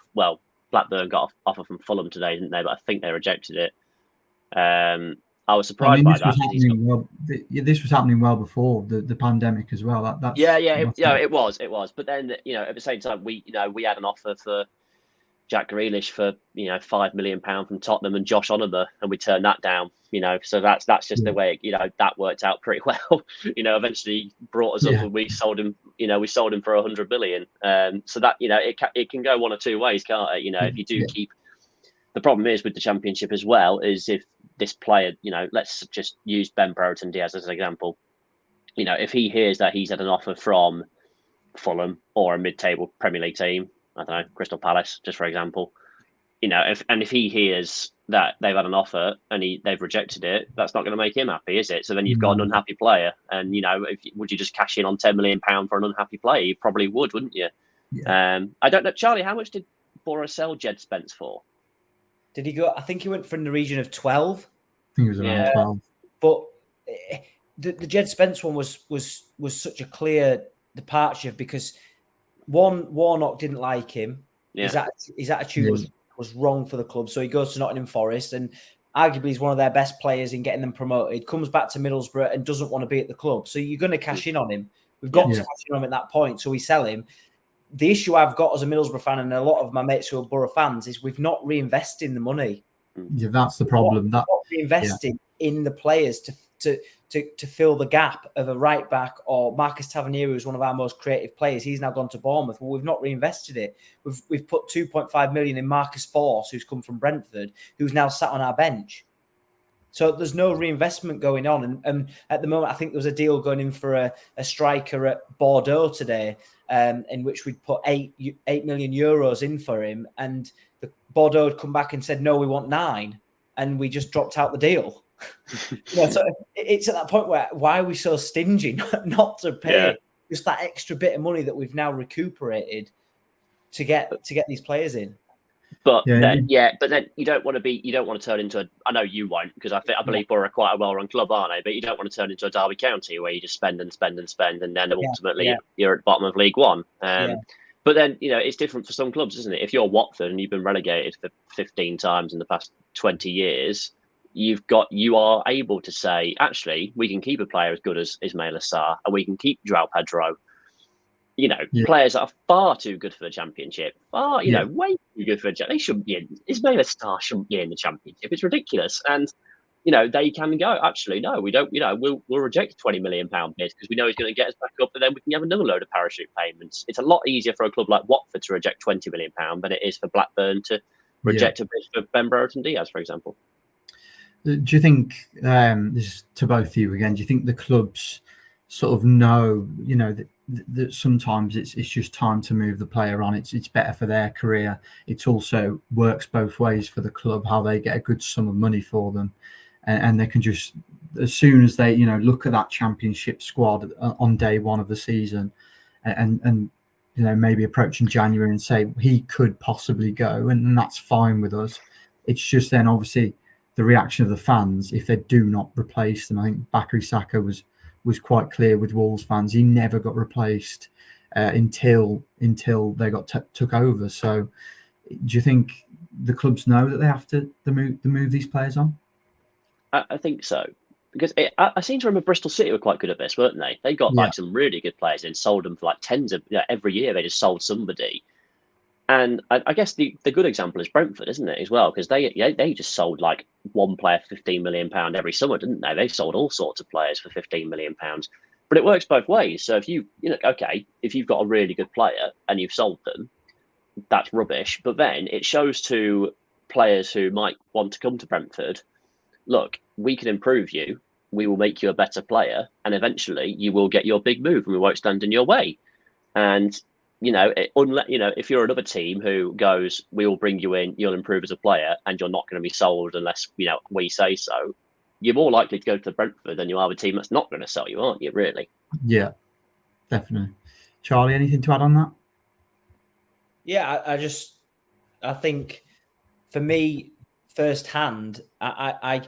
Blackburn got an offer from Fulham today, didn't they? But I think they rejected it. I was surprised by that. This was happening well before the pandemic as well. It was. But then, at the same time, we had an offer for Jack Grealish for £5 million from Tottenham and Josh Onoma, and we turned that down. So that's just the way that worked out pretty well. Eventually brought us up and we sold him. We sold him for 100 million. So that it can go one or two ways, can't it? If you do keep. The problem is with the Championship as well is if this player, let's just use Ben Brereton Diaz as an example. If he hears that he's had an offer from Fulham or a mid-table Premier League team, I don't know, Crystal Palace, just for example, if he hears that they've had an offer and they've rejected it, that's not going to make him happy, is it? So then you've got an unhappy player, and would you just cash in on £10 million for an unhappy player? You probably would, wouldn't you? Yeah. I don't know, Charlie. How much did Borough sell Jed Spence for? Did he go? I think he went for in the region of 12. I think it was around 12. But the Jed Spence one was such a clear departure because Warnock didn't like him. Yeah. His attitude was wrong for the club. So he goes to Nottingham Forest and arguably he's one of their best players in getting them promoted. Comes back to Middlesbrough and doesn't want to be at the club. So you're going to cash in on him. We've got to cash in on him at that point. So we sell him. The issue I've got as a Middlesbrough fan and a lot of my mates who are Borough fans is we've not reinvested the money. Yeah, that's the problem. We're not reinvesting in the players to fill the gap of a right back, or Marcus Tavernier, who's one of our most creative players. He's now gone to Bournemouth. Well, we've not reinvested it. We've put 2.5 million in Marcus Force, who's come from Brentford, who's now sat on our bench. So there's no reinvestment going on. And at the moment, I think there was a deal going in for a striker at Bordeaux today, in which we'd put 8 million euros in for him. And the Bordeaux had come back and said, no, we want 9. And we just dropped out the deal. So it's at that point where why are we so stingy not to pay just that extra bit of money that we've now recuperated to get these players in? But then you don't want to turn into I know you won't, because I believe Borough are quite a well-run club, aren't they? But you don't want to turn into a Derby County where you just spend and spend and spend, and then ultimately you're at the bottom of League One. But then it's different for some clubs, isn't it? If you're Watford and you've been relegated for 15 times in the past 20 years, you are able to say, actually, we can keep a player as good as Ismaila Sarr, and we can keep João Pedro. Players that are far too good for the Championship. Way too good for the Championship. They shouldn't be in. Ismaila Sarr shouldn't be in the Championship. It's ridiculous. And, they can go, actually, no, we don't, we'll reject a £20 million bid because we know he's going to get us back up, and then we can have another load of parachute payments. It's a lot easier for a club like Watford to reject £20 million than it is for Blackburn to reject a bid for Ben Brereton Diaz, for example. Do you think, this is to both of you again, do you think the clubs sort of know, that sometimes it's just time to move the player on? It's better for their career. It also works both ways for the club, how they get a good sum of money for them. And they can just, as soon as they, look at that Championship squad on day one of the season and maybe approaching January and say, he could possibly go, and that's fine with us. It's just then obviously the reaction of the fans if they do not replace them. I think Bakary Saka was quite clear with Wolves fans. He never got replaced until they got took over. So do you think the clubs know that they have to move these players on? I think so. Because I seem to remember Bristol City were quite good at this, weren't they? They got some really good players and sold them for tens of every year. They just sold somebody. And I guess the good example is Brentford, isn't it, as well? Because they just sold one player for £15 million every summer, didn't they? They sold all sorts of players for £15 million. But it works both ways. So if if you've got a really good player and you've sold them, that's rubbish. But then it shows to players who might want to come to Brentford, look, we can improve you. We will make you a better player. And eventually you will get your big move and we won't stand in your way. And if you're another team who goes, we will bring you in, you'll improve as a player, and you're not going to be sold unless we say so, you're more likely to go to Brentford than you are a team that's not going to sell you, aren't you? Really? Yeah, definitely. Charlie, anything to add on that? Yeah, I think for me, firsthand, I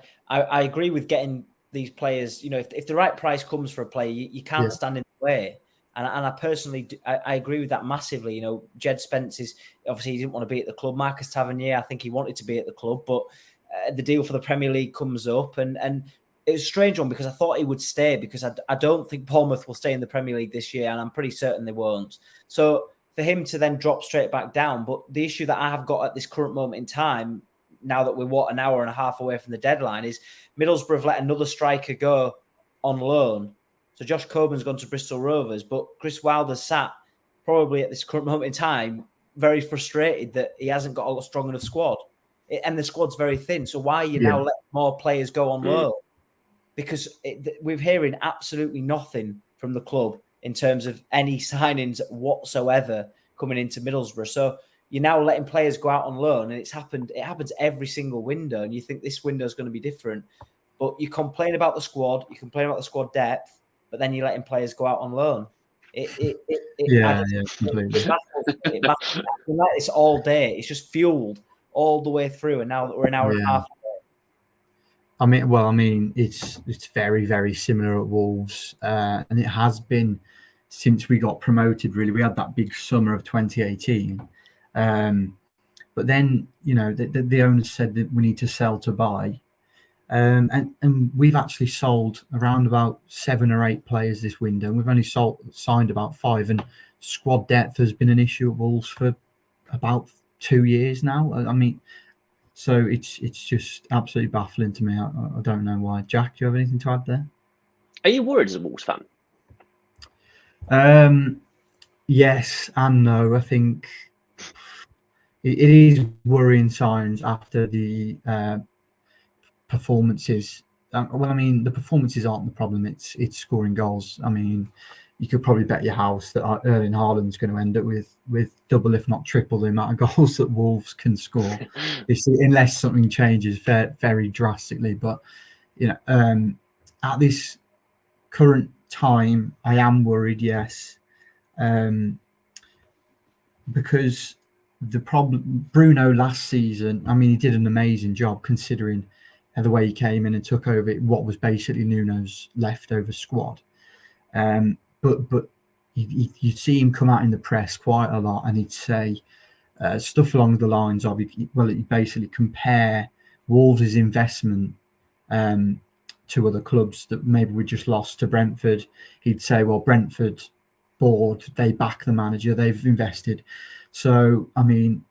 agree with getting these players. You know, if the right price comes for a player, you can't stand in the way. And I personally, I agree with that massively. You know, Jed Spence is obviously he didn't want to be at the club. Marcus Tavernier, I think he wanted to be at the club, but the deal for the Premier League comes up, and it was a strange one because I thought he would stay because I don't think Bournemouth will stay in the Premier League this year, and I'm pretty certain they won't. So for him to then drop straight back down, but the issue that I have got at this current moment in time, now that we're an hour and a half away from the deadline, is Middlesbrough have let another striker go on loan. So Josh Coburn's gone to Bristol Rovers, but Chris Wilder's sat probably at this current moment in time very frustrated that he hasn't got a strong enough squad. And the squad's very thin. So why are you now letting more players go on loan? Because we're hearing absolutely nothing from the club in terms of any signings whatsoever coming into Middlesbrough. So you're now letting players go out on loan, and it happens every single window, and you think this window is going to be different. But you complain about the squad, you complain about the squad depth, but then you're letting players go out on loan. Completely. It matters. Like this all day. It's just fueled all the way through, and now that we're an hour and a half away. I mean, it's very, very similar at Wolves, and it has been since we got promoted. Really, we had that big summer of 2018, but then the owners said that we need to sell to buy, and we've actually sold around about 7 or 8 players this window. And we've only signed about 5, and squad depth has been an issue at Wolves for about 2 years now. I mean. So it's just absolutely baffling to me. I don't know why. Jack, do you have anything to add there? Are you worried as a Wolves fan? Yes and no. I think it is worrying signs after the performances. Well, I mean, the performances aren't the problem. It's scoring goals. I mean, you could probably bet your house that Erling Haaland's going to end up with double, if not triple, the amount of goals that Wolves can score, unless something changes very drastically. But at this current time, I am worried. Yes, because the problem Bruno last season. I mean, he did an amazing job considering the way he came in and took over what was basically Nuno's leftover squad. But you'd see him come out in the press quite a lot, and he'd say stuff along the lines of, he'd basically compare Wolves' investment to other clubs that maybe we just lost to Brentford. He'd say, well, Brentford board, they back the manager, they've invested. So, I mean,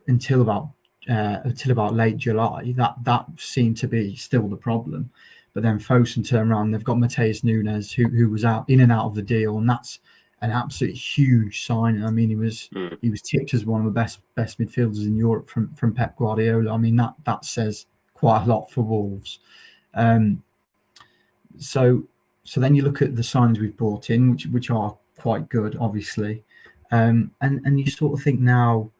until about late July, that seemed to be still the problem. But then Fosun turned around. They've got Matheus Nunes, who was out in and out of the deal, and that's an absolute huge signing. I mean, he was tipped as one of the best midfielders in Europe from Pep Guardiola. I mean, that says quite a lot for Wolves. So then you look at the signings we've brought in, which are quite good, obviously, and you sort of think now,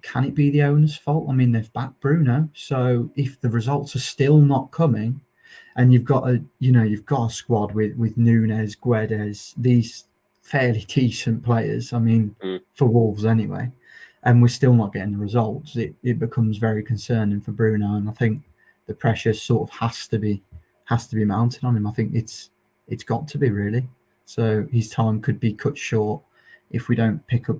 can it be the owner's fault? I mean, they've backed Bruno, so if the results are still not coming, and you've got a squad with Nunes, Guedes, these fairly decent players. I mean, for Wolves anyway, and we're still not getting the results. It becomes very concerning for Bruno, and I think the pressure sort of has to be mounted on him. I think it's got to be, really. So his time could be cut short if we don't pick up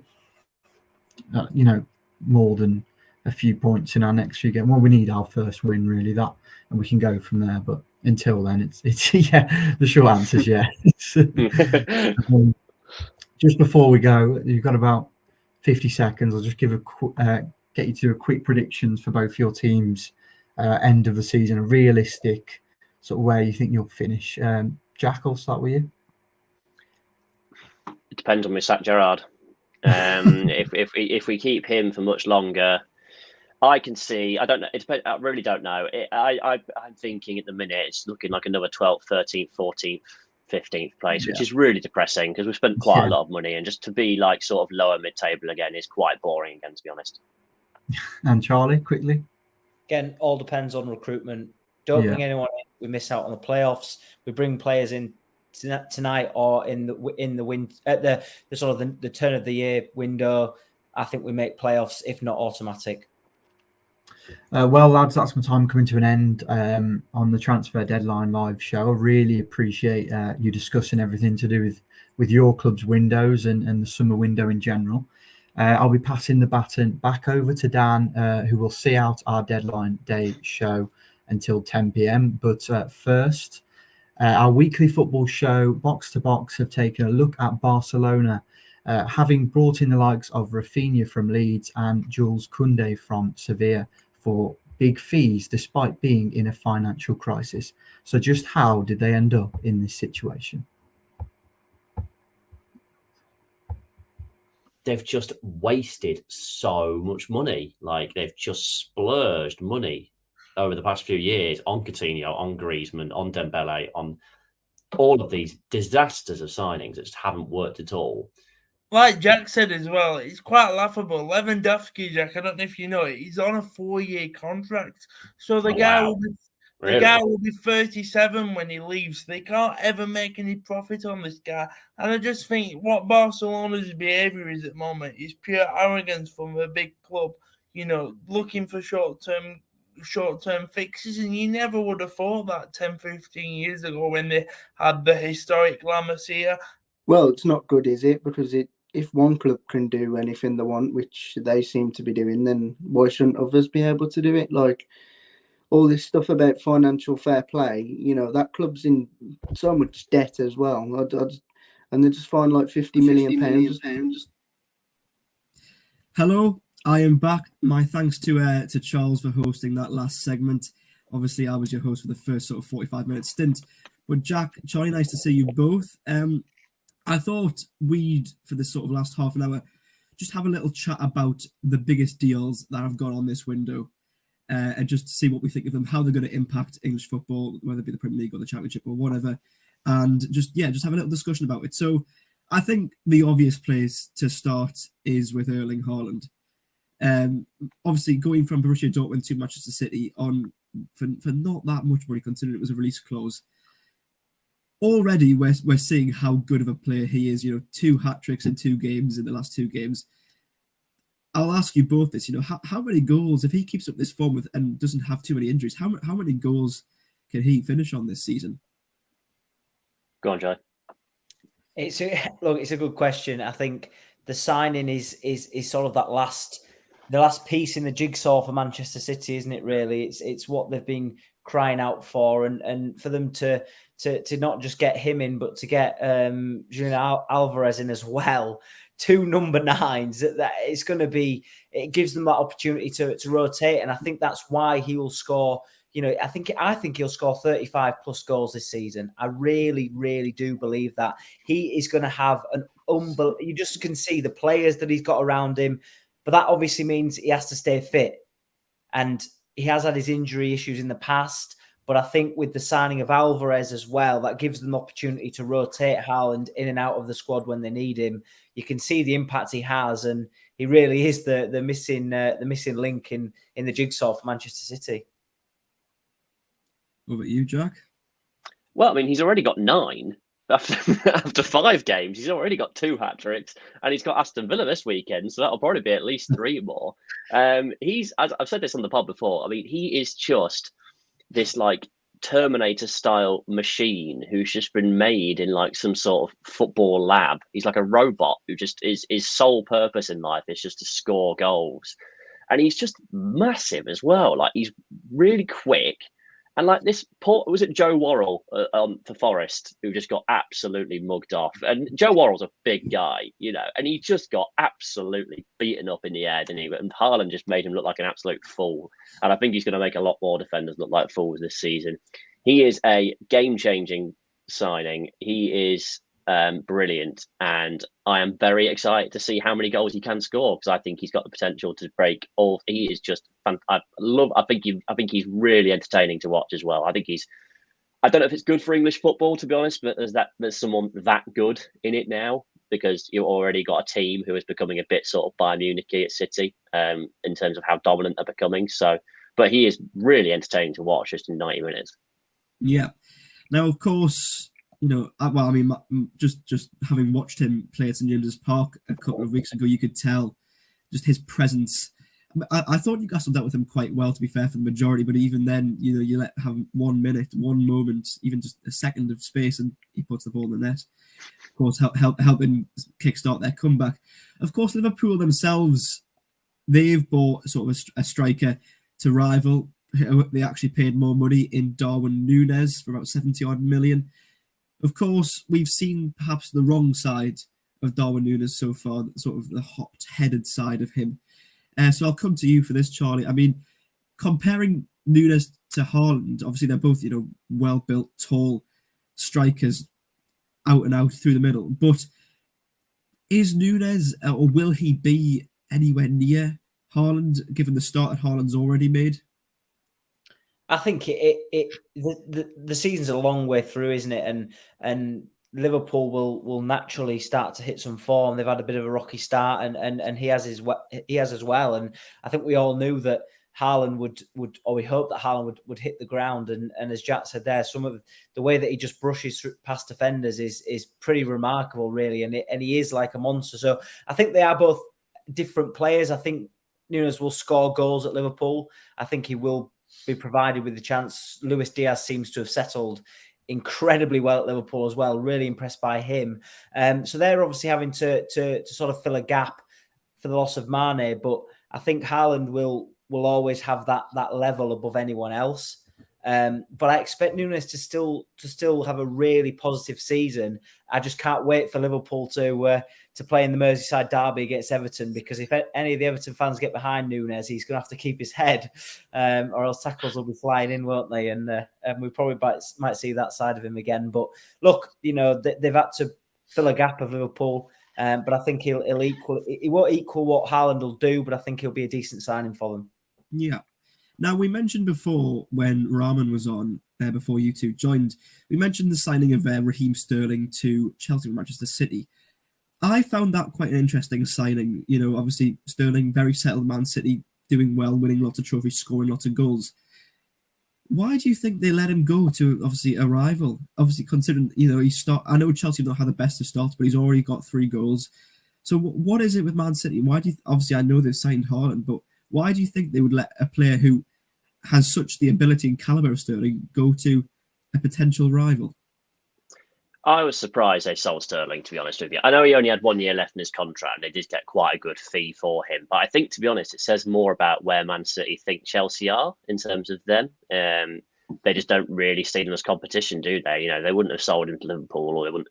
more than a few points in our next few games. Well, we need our first win, really, and we can go from there. But until then, it's yeah. The short answer is yeah. Just before we go, you've got about 50 seconds. I'll just give get you to do a quick predictions for both your teams. End of the season, a realistic sort of where you think you'll finish. Jack, I'll start with you. It depends on we sack Gerrard. If we keep him for much longer, I can see. I don't know. I really don't know. I'm thinking at the minute it's looking like another 12th, 13th, 14th, 15th place, which is really depressing because we've spent quite a lot of money, and just to be like sort of lower mid-table again is quite boring again, to be honest. And Charlie, quickly. Again, all depends on recruitment. Don't bring anyone in. We miss out on the playoffs. We bring players in tonight or in the win at the sort of the turn of the year window, I think we make playoffs, if not automatic. Well, lads, that's my time coming to an end on the Transfer Deadline live show. I really appreciate you discussing everything to do with your club's windows and the summer window in general. I'll be passing the baton back over to Dan, who will see out our deadline day show until 10 p.m. But first, our weekly football show, Box to Box, have taken a look at Barcelona, having brought in the likes of Rafinha from Leeds and Jules Koundé from Sevilla for big fees, despite being in a financial crisis. So just how did they end up in this situation? They've just wasted so much money. Like, they've just splurged money over the past few years on Coutinho, on Griezmann, on Dembele, on all of these disasters of signings that just haven't worked at all. Like Jack said as well, it's quite laughable. Lewandowski, Jack, I don't know if you know it, he's on a 4-year contract. So the guy will be 37 when he leaves. They can't ever make any profit on this guy. And I just think what Barcelona's behaviour is at the moment is pure arrogance from a big club, looking for short-term fixes, and you never would have thought that 10, 15 years ago when they had the historic La Masia. Well, it's not good, is it? Because if one club can do anything they want, which they seem to be doing, then why shouldn't others be able to do it? Like, all this stuff about financial fair play, that club's in so much debt as well. And they just find like £50 million. Hello, I am back. My thanks to Charles for hosting that last segment. Obviously, I was your host for the first sort of 45-minute stint. But Jack, Charlie, nice to see you both. I thought we'd, for this sort of last half an hour, just have a little chat about the biggest deals that have gone on this window and just to see what we think of them, how they're going to impact English football, whether it be the Premier League or the Championship or whatever, and just have a little discussion about it. So I think the obvious place to start is with Erling Haaland. Obviously, going from Borussia Dortmund to Manchester City for not that much money, considering it was a release clause. Already, we're seeing how good of a player he is. 2 hat-tricks in 2 games in the last 2 games. I'll ask you both this. How many goals, if he keeps up this form and doesn't have too many injuries, how many goals can he finish on this season? Go on, Joe. It's a good question. I think the signing is sort of the last piece in the jigsaw for Manchester City, isn't it? Really, it's what they've been crying out for, and for them to not just get him in, but to get Julian Alvarez in as well. 2 number 9s. That it's going to be. It gives them that opportunity to rotate, and I think that's why he will score. I think he'll score 35 plus goals this season. I really, really do believe that he is going to have an unbelievable. You just can see the players that he's got around him, but that obviously means he has to stay fit, and he has had his injury issues in the past. But I think with the signing of Alvarez as well, that gives them the opportunity to rotate Haaland in and out of the squad when they need him. You can see the impact he has, and he really is the missing link in the jigsaw for Manchester City. What about you, Jack? Well, I mean, he's already got 9 after 5 games. He's already got 2 hat-tricks, and he's got Aston Villa this weekend, so that'll probably be at least 3 more. As I've said this on the pod before, I mean, he is just this like Terminator style machine who's just been made in like some sort of football lab. He's like a robot who just his sole purpose in life is just to score goals. And he's just massive as well. Like, he's really quick. And like this was it Joe Worrell for Forest, who just got absolutely mugged off. And Joe Worrell's a big guy, and he just got absolutely beaten up in the air, didn't he? And Haaland just made him look like an absolute fool. And I think he's going to make a lot more defenders look like fools this season. He is a game-changing signing. He is brilliant, and I am very excited to see how many goals he can score, because I think he's got the potential to break all. He is just I think he's really entertaining to watch as well. I don't know if it's good for English football, to be honest, but there's someone that good in it now, because you've already got a team who is becoming a bit sort of Bayern Munich at City in terms of how dominant they're becoming. So, but he is really entertaining to watch just in 90 minutes. Yeah. Now, of course, just having watched him play at St James's Park a couple of weeks ago, you could tell just his presence. I thought Newcastle dealt with him quite well, to be fair, for the majority, but even then, you let him 1 minute, one moment, even just a second of space, and he puts the ball in the net. Of course, helping kickstart their comeback. Of course, Liverpool themselves, they've bought sort of a striker to rival. They actually paid more money in Darwin Núñez for about 70-odd million. Of course, we've seen perhaps the wrong side of Darwin Núñez so far, sort of the hot-headed side of him. So I'll come to you for this, Charlie. I mean, comparing Núñez to Haaland, obviously they're both, well-built, tall strikers, out and out through the middle. But is Núñez, or will he be anywhere near Haaland, given the start that Haaland's already made? I think the season's a long way through, isn't it? And Liverpool will naturally start to hit some form. They've had a bit of a rocky start, and he has as well. And I think we all knew that Haaland would, or we hoped that Haaland would hit the ground. And as Jack said there, some of the way that he just brushes past defenders is pretty remarkable, really. And he is like a monster. So I think they are both different players. I think Núñez will score goals at Liverpool. I think he will be provided with the chance. Luis Diaz seems to have settled incredibly well at Liverpool as well. Really impressed by him. So they're obviously having to sort of fill a gap for the loss of Mane, but I think Haaland will always have that level above anyone else. But I expect Núñez to still have a really positive season. I just can't wait for Liverpool to play in the Merseyside derby against Everton, because if any of the Everton fans get behind Núñez, he's going to have to keep his head, or else tackles will be flying in, won't they? And we probably might see that side of him again. But look, they've had to fill a gap of Liverpool, but I think he won't equal what Haaland will do, but I think he'll be a decent signing for them. Yeah. Now, we mentioned before when Rahman was on, before you two joined, we mentioned the signing of Raheem Sterling to Chelsea and Manchester City. I found that quite an interesting signing. Obviously, Sterling, very settled Man City, doing well, winning lots of trophies, scoring lots of goals. Why do you think they let him go to, obviously, a rival? Obviously, considering, I know Chelsea don't have the best of starts, but he's already got 3 goals. So what is it with Man City? Why do you, obviously, I know they've signed Haaland, but why do you think they would let a player who has such the ability and caliber of Sterling go to a potential rival? I was surprised they sold Sterling, to be honest with you. I know he only had 1 year left in his contract, and they did get quite a good fee for him. But I think, to be honest, it says more about where Man City think Chelsea are in terms of them. They just don't really see them as competition, do they? They wouldn't have sold him to Liverpool, or they wouldn't,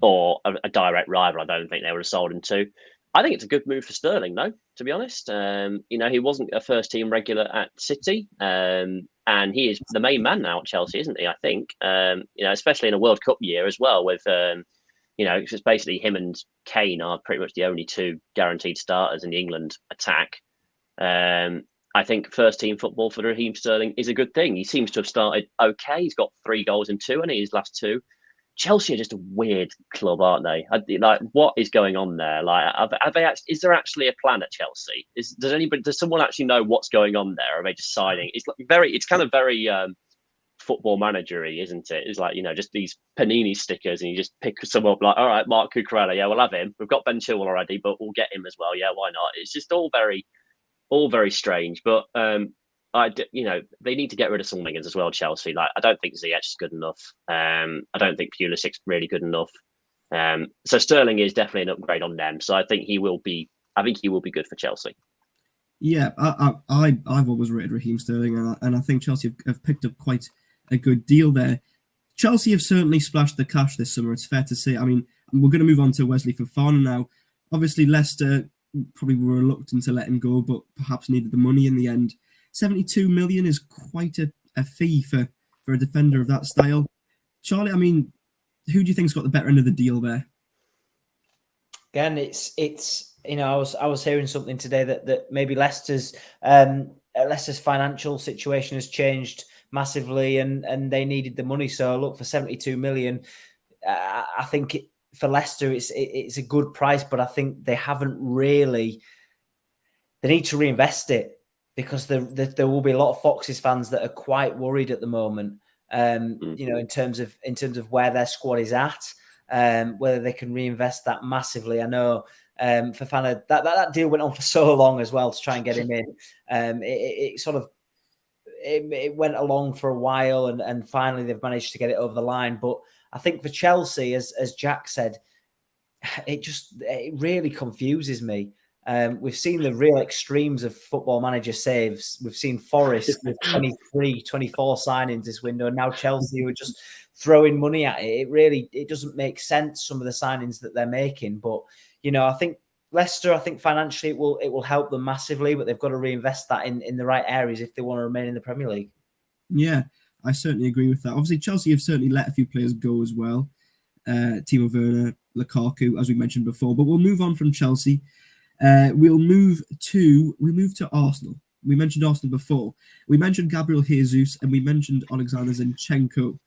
or a direct rival. I don't think they would have sold him to. I think it's a good move for Sterling, though, to be honest. He wasn't a first-team regular at City, and he is the main man now at Chelsea, isn't he? I think, especially in a World Cup year as well, with it's basically him and Kane are pretty much the only 2 guaranteed starters in the England attack. I think first-team football for Raheem Sterling is a good thing. He seems to have started okay. He's got 3 goals in 2, and his last 2. Chelsea are just a weird club, aren't they? Like, what is going on there? Like, have they? Is there actually a plan at Chelsea? Does someone actually know what's going on there? Or are they just signing? It's kind of very football managery, isn't it? It's like, just these Panini stickers, and you just pick some up. Like, all right, Mark Cucurella, yeah, we'll have him. We've got Ben Chilwell already, but we'll get him as well. Yeah, why not? It's just all very strange. But they need to get rid of some wingers as well, Chelsea. Like, I don't think Ziyech is good enough. I don't think Pulisic's really good enough. So Sterling is definitely an upgrade on them. So I think he will be good for Chelsea. Yeah, I've always rated Raheem Sterling, and I think Chelsea have picked up quite a good deal there. Chelsea have certainly splashed the cash this summer, it's fair to say. I mean, we're going to move on to Wesley Fofana now. Obviously, Leicester probably were reluctant to let him go, but perhaps needed the money in the end. 72 million is quite a fee for a defender of that style. Charlie, I mean, who do you think's got the better end of the deal there? Again, it's I was hearing something today that maybe Leicester's financial situation has changed massively, and they needed the money. So look, for 72 million, I think for Leicester it's a good price, but I think they haven't really. They need to reinvest it, because there will be a lot of Foxes fans that are quite worried at the moment. in terms of where their squad is at, whether they can reinvest that massively. I know Fofana, that deal went on for so long as well to try and get him in. It went along for a while, and finally they've managed to get it over the line. But I think for Chelsea, as Jack said, it really confuses me. We've seen the real extremes of Football Manager saves. We've seen Forest with 23, 24 signings this window, and now Chelsea were just throwing money at it. It doesn't make sense, some of the signings that they're making. But, I think Leicester, financially it will help them massively, but they've got to reinvest that in the right areas if they want to remain in the Premier League. Yeah, I certainly agree with that. Obviously, Chelsea have certainly let a few players go as well. Timo Werner, Lukaku, as we mentioned before. But we'll move on from Chelsea. We'll move to Arsenal. We mentioned Arsenal before. We mentioned Gabriel Jesus and we mentioned Alexander Zinchenko.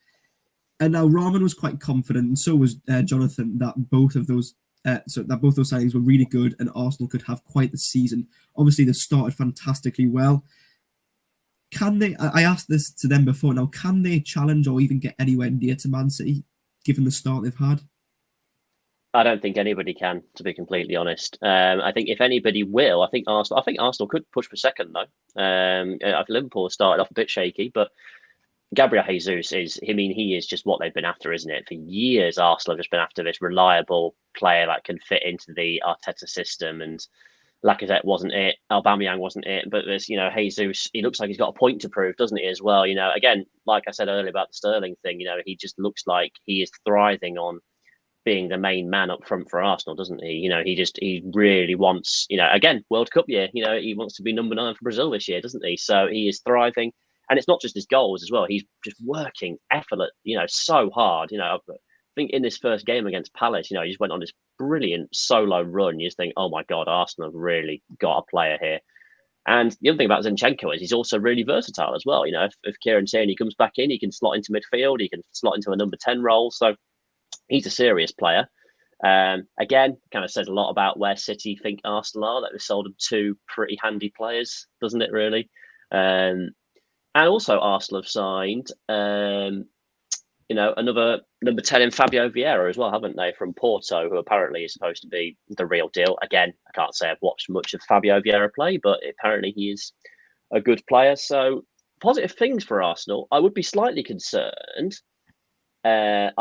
And now Rahman was quite confident, and so was Jonathan, that both those signings were really good and Arsenal could have quite the season. Obviously, they started fantastically well. Can they? I asked this to them before. Now, can they challenge or even get anywhere near to Man City, given the start they've had? I don't think anybody can, to be completely honest. I think if anybody will, I think Arsenal could push for second though. Liverpool started off a bit shaky, but Gabriel Jesus he is just what they've been after, isn't it? For years, Arsenal have just been after this reliable player that can fit into the Arteta system, and Lacazette wasn't it, Aubameyang wasn't it, but there's, Jesus, he looks like he's got a point to prove, doesn't he, as well? Again, like I said earlier about the Sterling thing, he just looks like he is thriving on being the main man up front for Arsenal, doesn't he? He really wants, again, World Cup year, he wants to be number 9 for Brazil this year, doesn't he? So he is thriving. And it's not just his goals as well. He's just working effortless, so hard. I think in this first game against Palace, he just went on this brilliant solo run. You just think, oh my God, Arsenal have really got a player here. And the other thing about Zinchenko is he's also really versatile as well. If Kieran Tierney comes back in, he can slot into midfield, he can slot into a number 10 role. So he's a serious player. Again, kind of says a lot about where City think Arsenal are, that they've sold them 2 pretty handy players, doesn't it, really? And also Arsenal have signed, another number 10 in Fabio Vieira as well, haven't they, from Porto, who apparently is supposed to be the real deal. Again, I can't say I've watched much of Fabio Vieira play, but apparently he is a good player. So positive things for Arsenal. I would be slightly concerned. About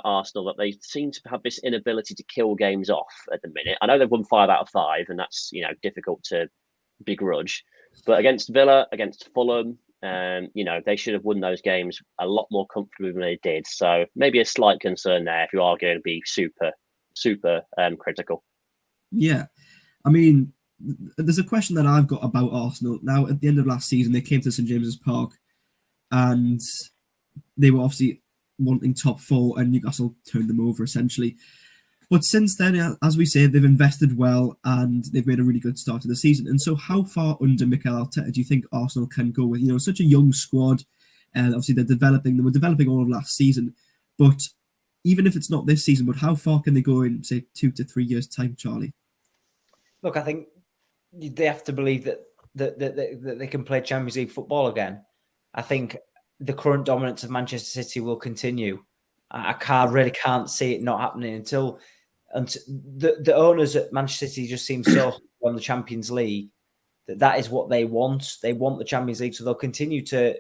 Arsenal, that they seem to have this inability to kill games off at the minute. I know they've won 5 out of 5, and that's difficult to begrudge. But against Villa, against Fulham, they should have won those games a lot more comfortably than they did. So maybe a slight concern there if you are going to be super, super critical. Yeah. I mean, there's a question that I've got about Arsenal. Now, at the end of last season, they came to St James's Park and they were obviously wanting top 4 and Newcastle turned them over essentially. But since then, as we say, they've invested well and they've made a really good start to the season. And so how far under Mikel Arteta do you think Arsenal can go with, such a young squad? And obviously they were developing all of last season. But even if it's not this season, but how far can they go in, say, 2 to 3 years' time, Charlie? Look, I think they have to believe that they can play Champions League football again. I think the current dominance of Manchester City will continue. I really can't see it not happening until the owners at Manchester City just seem so on the Champions League that is what they want. They want the Champions League, so they'll continue to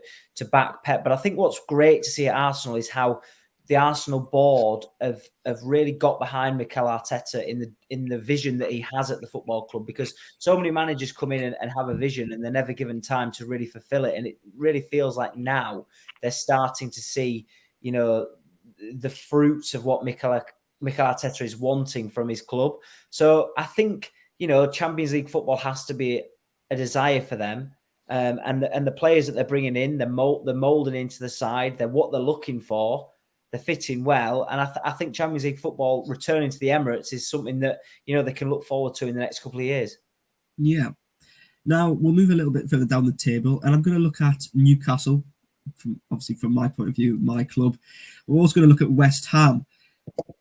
back Pep. But I think what's great to see at Arsenal is how the Arsenal board have really got behind Mikel Arteta in the vision that he has at the football club, because so many managers come in and have a vision and they're never given time to really fulfill it. And it really feels like now they're starting to see, the fruits of what Mikel Arteta is wanting from his club. So I think, Champions League football has to be a desire for them. And the players that they're bringing in, they're molding into the side. They're what they're looking for. They're fitting well. And I think Champions League football returning to the Emirates is something that, they can look forward to in the next couple of years. Yeah. Now, we'll move a little bit further down the table, and I'm going to look at Newcastle, from my point of view, my club. We're also going to look at West Ham.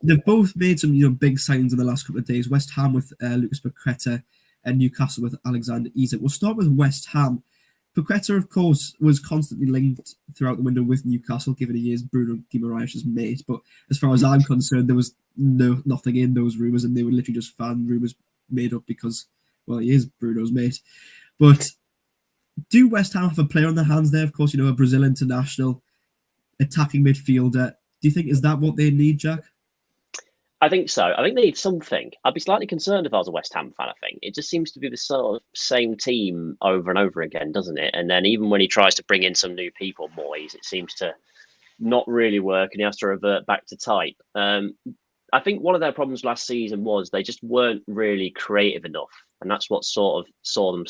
They've both made some big signings in the last couple of days. West Ham with Lucas Paqueta and Newcastle with Alexander Isak. We'll start with West Ham. Paqueta, of course, was constantly linked throughout the window with Newcastle, given he is Bruno Guimaraes' mate. But as far as I'm concerned, there was nothing in those rumours, and they were literally just fan rumours made up because, well, he is Bruno's mate. But do West Ham have a player on their hands there? Of course, a Brazil international, attacking midfielder. Do you think, is that what they need, Jack? I think so. I think they need something. I'd be slightly concerned if I was a West Ham fan, I think. It just seems to be the sort of same team over and over again, doesn't it? And then even when he tries to bring in some new people, Moyes, it seems to not really work and he has to revert back to type. I think one of their problems last season was they just weren't really creative enough. And that's what sort of saw them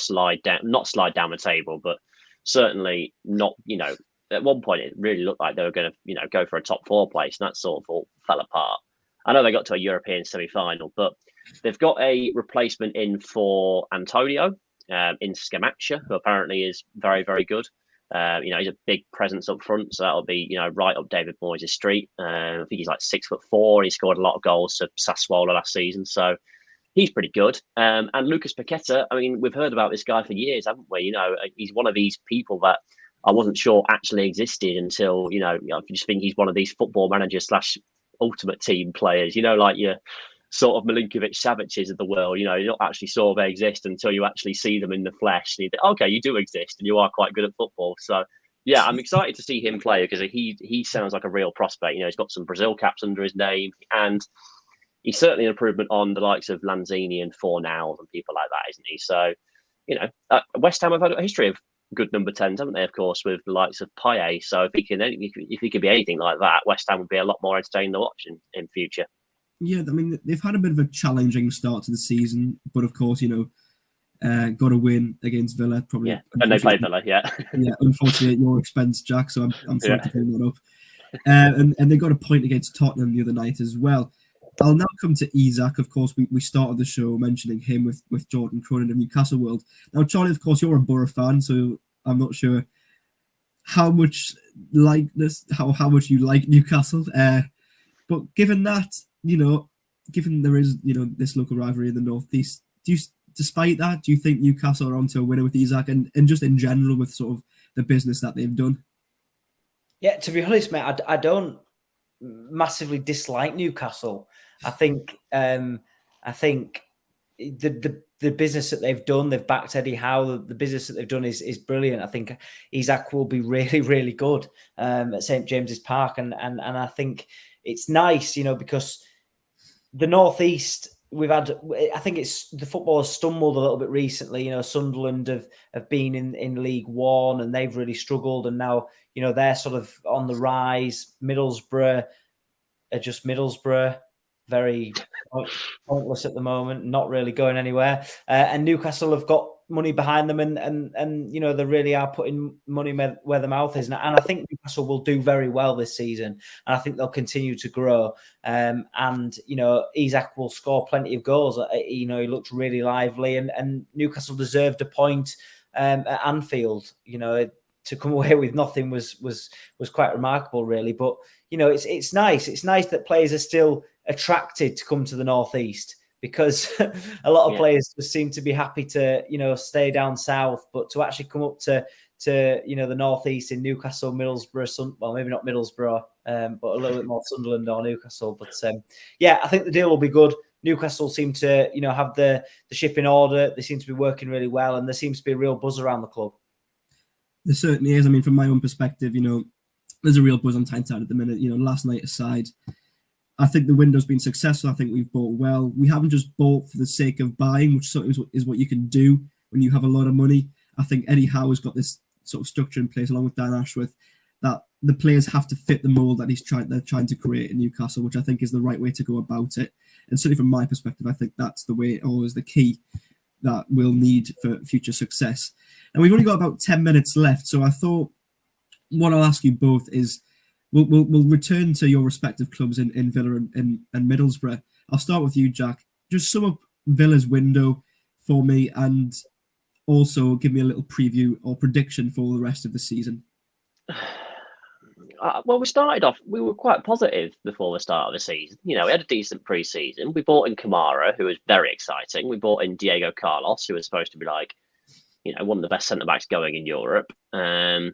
not slide down the table, but certainly not, at one point it really looked like they were going to, go for a top 4 place, and that sort of all fell apart. I know they got to a European semi-final, but they've got a replacement in for Antonio in Scamaccia, who apparently is very, very good. He's a big presence up front, so that'll be, right up David Moyes' street. I think he's like 6'4". He scored a lot of goals for Sassuolo last season, so he's pretty good. And Lucas Paqueta, I mean, we've heard about this guy for years, haven't we? He's one of these people that I wasn't sure actually existed until, I just think he's one of these football managers / ultimate team players, like your sort of Milinkovic-Savic's of the world. You're not actually sure they exist until you actually see them in the flesh. And you think, okay, you do exist and you are quite good at football. So, yeah, I'm excited to see him play because he sounds like a real prospect. He's got some Brazil caps under his name, and he's certainly an improvement on the likes of Lanzini and Fornals and people like that, isn't he? So, West Ham have had a history of good number 10s, haven't they, of course, with the likes of Payet. So if he could be anything like that, West Ham would be a lot more entertaining to watch in future. Yeah, I mean, they've had a bit of a challenging start to the season, but of course, got to win against Villa. Probably, yeah, and they played Villa, yeah. Yeah, unfortunately at your expense, Jack, so I'm sorry to bring that up. And they got a point against Tottenham the other night as well. I'll now come to Isak. Of course, we started the show mentioning him with Jordan Cronin of Newcastle World. Now, Charlie, of course, you're a Borough fan, so I'm not sure how much how much you like Newcastle. But given that, given there is, this local rivalry in the Northeast, despite that, do you think Newcastle are onto a winner with Isak and just in general with sort of the business that they've done? Yeah, to be honest, mate, I don't massively dislike Newcastle. I think the business that they've done, they've backed Eddie Howe. The business that they've done is brilliant. I think Isak will be really, really good at St James's Park, and I think it's nice, because the Northeast I think it's the football has stumbled a little bit recently. Sunderland have been in League One and they've really struggled, and now they're sort of on the rise. Middlesbrough are just Middlesbrough, very pointless at the moment, not really going anywhere. And Newcastle have got money behind them, and they really are putting money where the mouth is. And I think Newcastle will do very well this season, and I think they'll continue to grow. And Isak will score plenty of goals. He looks really lively, and Newcastle deserved a point at Anfield. To come away with nothing was quite remarkable, really. But it's nice. It's nice that players are still attracted to come to the Northeast, because a lot of players just seem to be happy to stay down south, but to actually come up to the Northeast in Newcastle, Middlesbrough, well, maybe not Middlesbrough, but a little bit more Sunderland or Newcastle. But I think the deal will be good. Newcastle seem to have the ship in order. They seem to be working really well, and there seems to be a real buzz around the club. There certainly is. I mean, from my own perspective, there's a real buzz on Tyneside at the minute. Last night aside, I think the window's been successful. I think we've bought well. We haven't just bought for the sake of buying, which sort of is what you can do when you have a lot of money. I think Eddie Howe has got this sort of structure in place, along with Dan Ashworth, that the players have to fit the mould that they're trying to create in Newcastle, which I think is the right way to go about it. And certainly from my perspective, I think that's the way, or is the key that we'll need for future success. And we've only got about 10 minutes left, so I thought what I'll ask you both is, we'll return to your respective clubs in Villa and Middlesbrough. I'll start with you, Jack. Just sum up Villa's window for me, and also give me a little preview or prediction for the rest of the season. Well, we were quite positive before the start of the season. We had a decent pre-season. We bought in Kamara, who was very exciting. We bought in Diego Carlos, who was supposed to be like one of the best centre backs going in Europe. And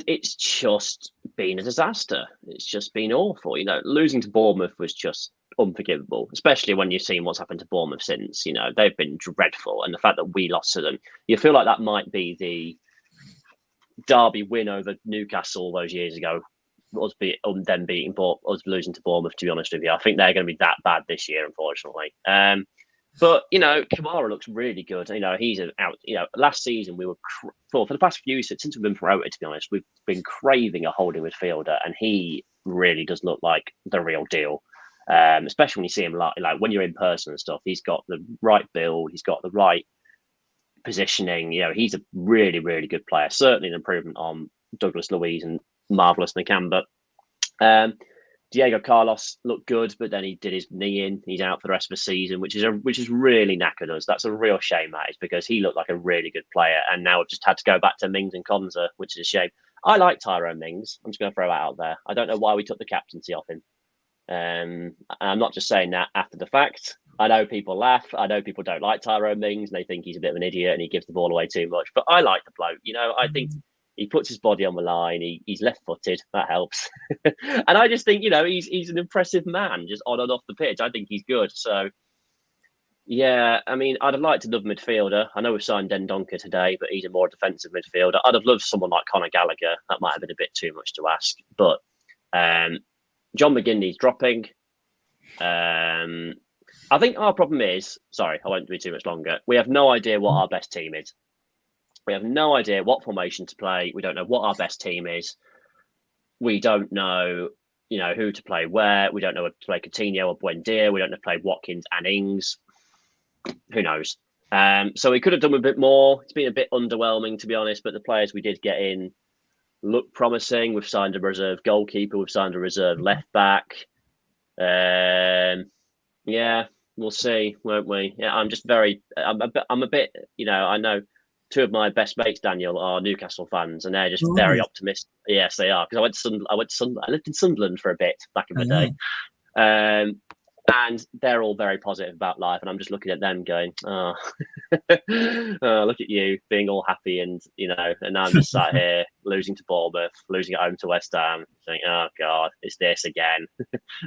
it's just been a disaster. It's just been awful. Losing to Bournemouth was just unforgivable, especially when you've seen what's happened to Bournemouth since. They've been dreadful. And the fact that we lost to them, you feel like that might be the Derby win over Newcastle those years ago. Them beating us losing to Bournemouth, to be honest with you. I think they're going to be that bad this year, unfortunately. But Kamara looks really good. He's out. Last season we were for the past few since we've been promoted. To be honest, we've been craving a holding midfielder, and he really does look like the real deal. Especially when you see him like when you're in person and stuff. He's got the right build. He's got the right positioning. He's a really, really good player. Certainly an improvement on Douglas Luiz and Marvelous Nakamba. Diego Carlos looked good, but then he did his knee in. He's out for the rest of the season, which is really knackered us. That's a real shame, that is, because he looked like a really good player, and now we've just had to go back to Mings and Konza, which is a shame. I like Tyrone Mings. I'm just going to throw that out there. I don't know why we took the captaincy off him. I'm not just saying that after the fact. I know people laugh. I know people don't like Tyrone Mings, and they think he's a bit of an idiot and he gives the ball away too much. But I like the bloke. I think he puts his body on the line. He's left-footed. That helps. And I just think, he's an impressive man, just on and off the pitch. I think he's good. So, yeah, I mean, I'd have liked another midfielder. I know we've signed Dendoncker today, but he's a more defensive midfielder. I'd have loved someone like Conor Gallagher. That might have been a bit too much to ask. But John McGinley's dropping. I think our problem is, sorry, I won't be too much longer. We have no idea what our best team is. We have no idea what formation to play. We don't know what our best team is. We don't know, who to play where. We don't know whether to play Coutinho or Buendia. We don't know to play Watkins and Ings. Who knows? So we could have done a bit more. It's been a bit underwhelming, to be honest, but the players we did get in look promising. We've signed a reserve goalkeeper. We've signed a reserve left back. Yeah, we'll see, won't we? Yeah, I'm a bit, I know two of my best mates, Daniel, are Newcastle fans, and they're just very optimistic. Yes, they are, because I lived in Sunderland for a bit back in the day. And they're all very positive about life, and I'm just looking at them going, oh, look at you being all happy, and and I'm just sat here losing to Bournemouth, losing at home to West Ham, saying, oh God, it's this again.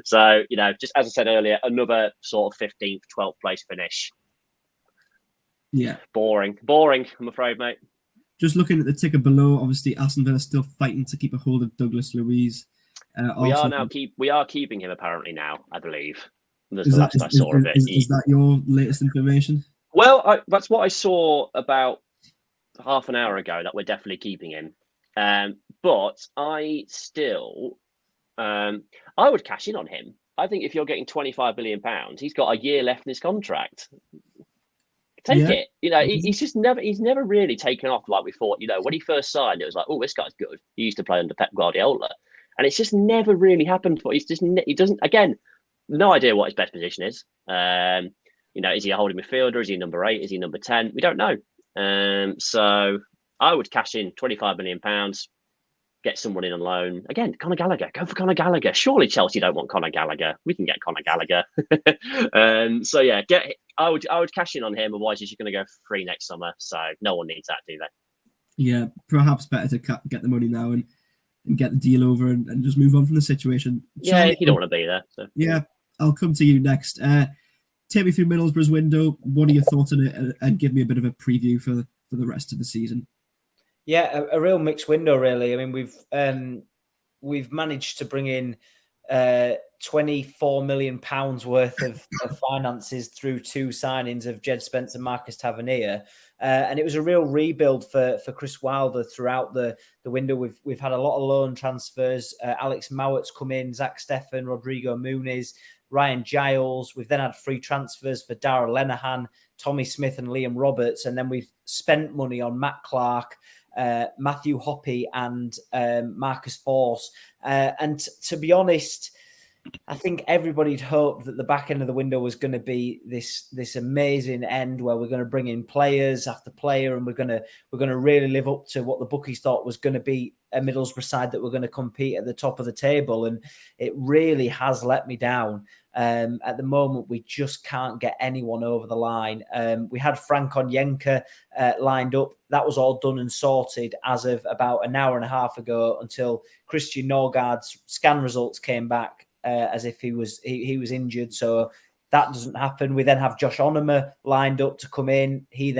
So, just as I said earlier, another sort of 15th, 12th place finish. Yeah. Boring, I'm afraid, mate. Just looking at the ticker below, obviously Aston Villa still fighting to keep a hold of Douglas Luiz. We are keeping him apparently now, I believe. That's the last I saw of it. Is that your latest information? Well, that's what I saw about half an hour ago, that we're definitely keeping him. But I still, I would cash in on him. I think if you're getting £25 million, he's got a year left in his contract. Take it. He's never really taken off like we thought. When he first signed, it was like, oh, this guy's good. He used to play under Pep Guardiola. And it's just never really happened for. He doesn't, again, no idea what his best position is. Is he a holding midfielder? Is he number 8? Is he number 10? We don't know. So I would cash in £25 million, get someone in on loan. Again, Conor Gallagher. Go for Conor Gallagher. Surely Chelsea don't want Conor Gallagher. We can get Conor Gallagher. So yeah, I would cash in on him. Otherwise, he's going to go free next summer. So no one needs that, do they? Yeah, perhaps better to get the money now and get the deal over and just move on from the situation. Yeah, you don't want to be there. So. Yeah, I'll come to you next. Take me through Middlesbrough's window. What are your thoughts on it? And give me a bit of a preview for the rest of the season. Yeah, a real mixed window, really. I mean, we've managed to bring in £24 million worth of finances through 2 signings of Jed Spence and Marcus Tavernier. And it was a real rebuild for Chris Wilder throughout the window. We've had a lot of loan transfers. Alex Mowatt's come in, Zach Steffen, Rodrigo Muniz, Ryan Giles. We've then had free transfers for Darragh Lenihan, Tommy Smith and Liam Roberts. And then we've spent money on Matt Clark, Matthew Hoppe and Marcus Force. And to be honest, I think everybody'd hoped that the back end of the window was going to be this amazing end where we're going to bring in players after player, and we're going to really live up to what the bookies thought was going to be a Middlesbrough side that were going to compete at the top of the table, and it really has let me down. At the moment, we just can't get anyone over the line. We had Frank Onyeka lined up. That was all done and sorted as of about an hour and a half ago, until Christian Norgard's scan results came back as if he was injured. So that doesn't happen. We then have Josh Onomah lined up to come in. We're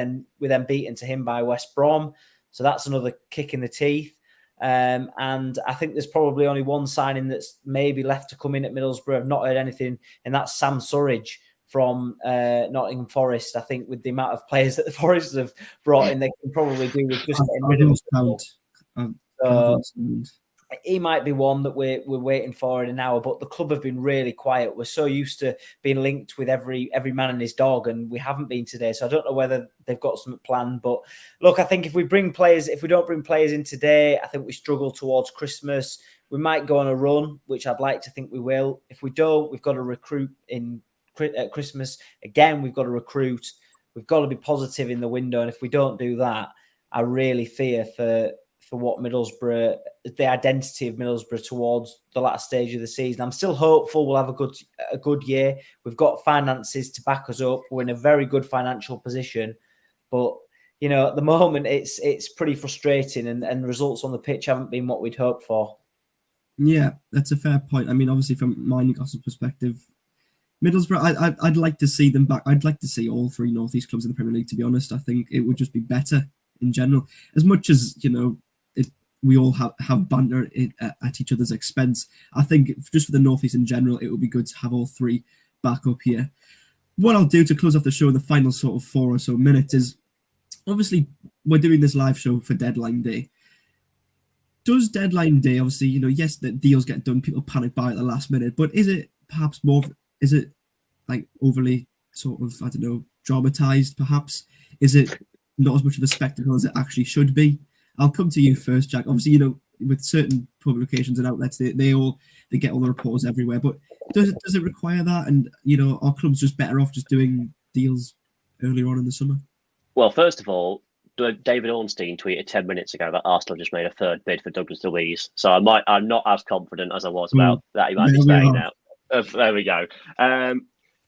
then beaten to him by West Brom. So that's another kick in the teeth. And I think there's probably only one signing that's maybe left to come in at Middlesbrough. I've not heard anything, and that's Sam Surridge from Nottingham Forest. I think with the amount of players that the Forest have brought in, they can probably do with just getting rid of him. He might be one that we're waiting for in an hour, but the club have been really quiet. We're so used to being linked with every man and his dog, and we haven't been today. So I don't know whether they've got something planned. But look, I think if we don't bring players in today, I think we struggle towards Christmas. We might go on a run, which I'd like to think we will. If we don't, we've got to recruit at Christmas. Again, we've got to recruit. We've got to be positive in the window. And if we don't do that, I really fear for what Middlesbrough, the identity of Middlesbrough towards the latter stage of the season. I'm still hopeful we'll have a good year. We've got finances to back us up. We're in a very good financial position, but at the moment it's pretty frustrating, and results on the pitch haven't been what we'd hoped for. Yeah, that's a fair point. I mean, obviously from my Newcastle perspective, Middlesbrough, I'd like to see them back. I'd like to see all three North East clubs in the Premier League, to be honest. I think it would just be better in general. As much as, we all have banter at each other's expense, I think just for the North East in general, it would be good to have all three back up here. What I'll do to close off the show in the final sort of 4 or so minutes is, obviously, we're doing this live show for Deadline Day. Does Deadline Day, obviously, yes, the deals get done, people panic buy at the last minute, but is it perhaps like overly sort of, I don't know, dramatized perhaps? Is it not as much of a spectacle as it actually should be? I'll come to you first, Jack. Obviously, with certain publications and outlets, they get all the reporters everywhere. But does it require that? And are clubs just better off just doing deals earlier on in the summer? Well, first of all, David Ornstein tweeted 10 minutes ago that Arsenal just made a third bid for Douglas Luiz. So I'm not as confident as I was about that he might be staying now. There we go.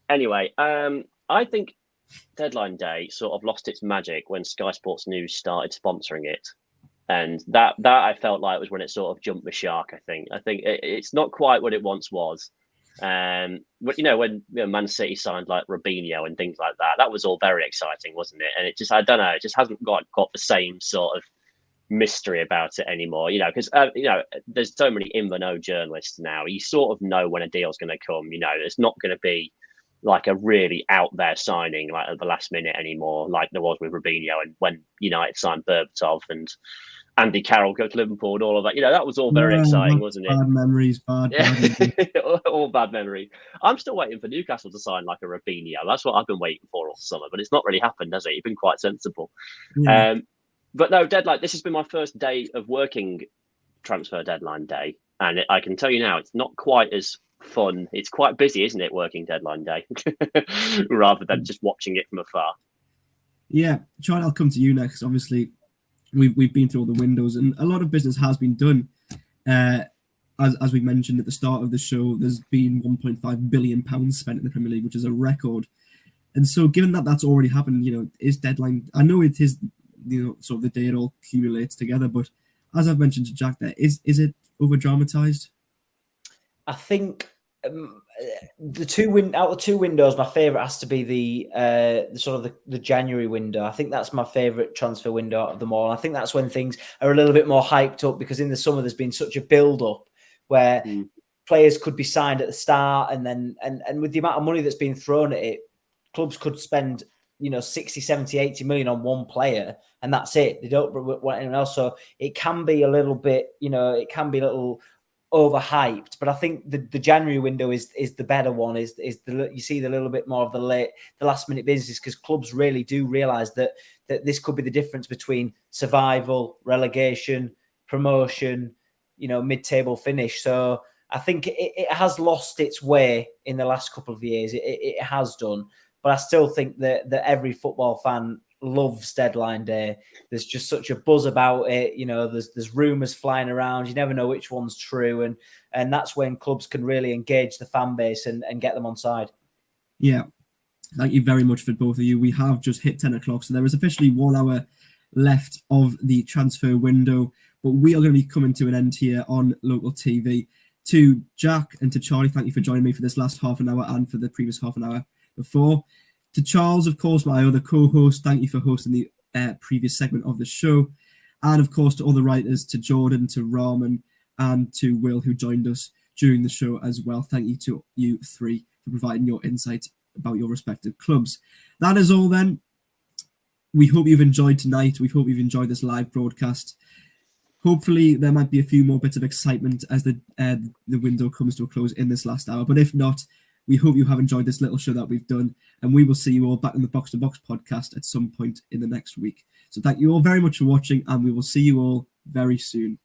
Anyway, I think Deadline Day sort of lost its magic when Sky Sports News started sponsoring it. And that I felt like was when it sort of jumped the shark, I think. I think it's not quite what it once was. But, when Man City signed like Robinho and things like that was all very exciting, wasn't it? And it just, I don't know, it just hasn't got the same sort of mystery about it anymore, because, there's so many in the know journalists now. You sort of know when a deal's going to come, it's not going to be like a really out there signing like at the last minute anymore, like there was with Robinho and when United signed Berbatov and Andy Carroll go to Liverpool and all of that. That was all very exciting, wasn't it? Bad memories, all bad memories. I'm still waiting for Newcastle to sign like a Robinho. That's what I've been waiting for all summer, but it's not really happened, has it? You've been quite sensible. Yeah. But no, Deadline, this has been my first day of working transfer Deadline Day. And I can tell you now, it's not quite as fun. It's quite busy, isn't it, working Deadline Day, rather than just watching it from afar. Yeah, John, I'll come to you next. Obviously, we've been through all the windows, and a lot of business has been done. As we mentioned at the start of the show, there's been £1.5 billion spent in the Premier League, which is a record. And so, given that that's already happened, is Deadline? I know it is, sort of the day it all accumulates together, but as I've mentioned to Jack, there is it over dramatized? I think the two windows, my favourite has to be the January window. I think that's my favourite transfer window out of them all. I think that's when things are a little bit more hyped up, because in the summer there's been such a build up where players could be signed at the start, and then and with the amount of money that's been thrown at it, clubs could spend 60, 70, 80 million on one player, and that's it. They don't want anyone else. So it can be a little bit, it can be a little overhyped, but I think the January window is the better one. You see the little bit more of the last minute business, because clubs really do realize that this could be the difference between survival, relegation, promotion, mid-table finish. So I think it has lost its way in the last couple of years. It has done, but I still think that every football fan loves deadline day. There's just such a buzz about it. You know, there's rumors flying around. You never know which one's true, and that's when clubs can really engage the fan base and get them on side. Yeah, thank you very much for both of you. We have just hit 10 o'clock, so there is officially 1 hour left of the transfer window, but we are going to be coming to an end here on local TV. To Jack and to Charlie, thank you for joining me for this last half an hour and for the previous half an hour before. To Charles, of course, my other co-host, thank you for hosting the previous segment of the show. And of course, to all the writers, to Jordan, to Raman, and to Will, who joined us during the show as well. Thank you to you three for providing your insight about your respective clubs. That is all then. We hope you've enjoyed tonight. We hope you've enjoyed this live broadcast. Hopefully, there might be a few more bits of excitement as the window comes to a close in this last hour. But if not, we hope you have enjoyed this little show that we've done. And we will see you all back in the Box to Box podcast at some point in the next week. So thank you all very much for watching, and we will see you all very soon.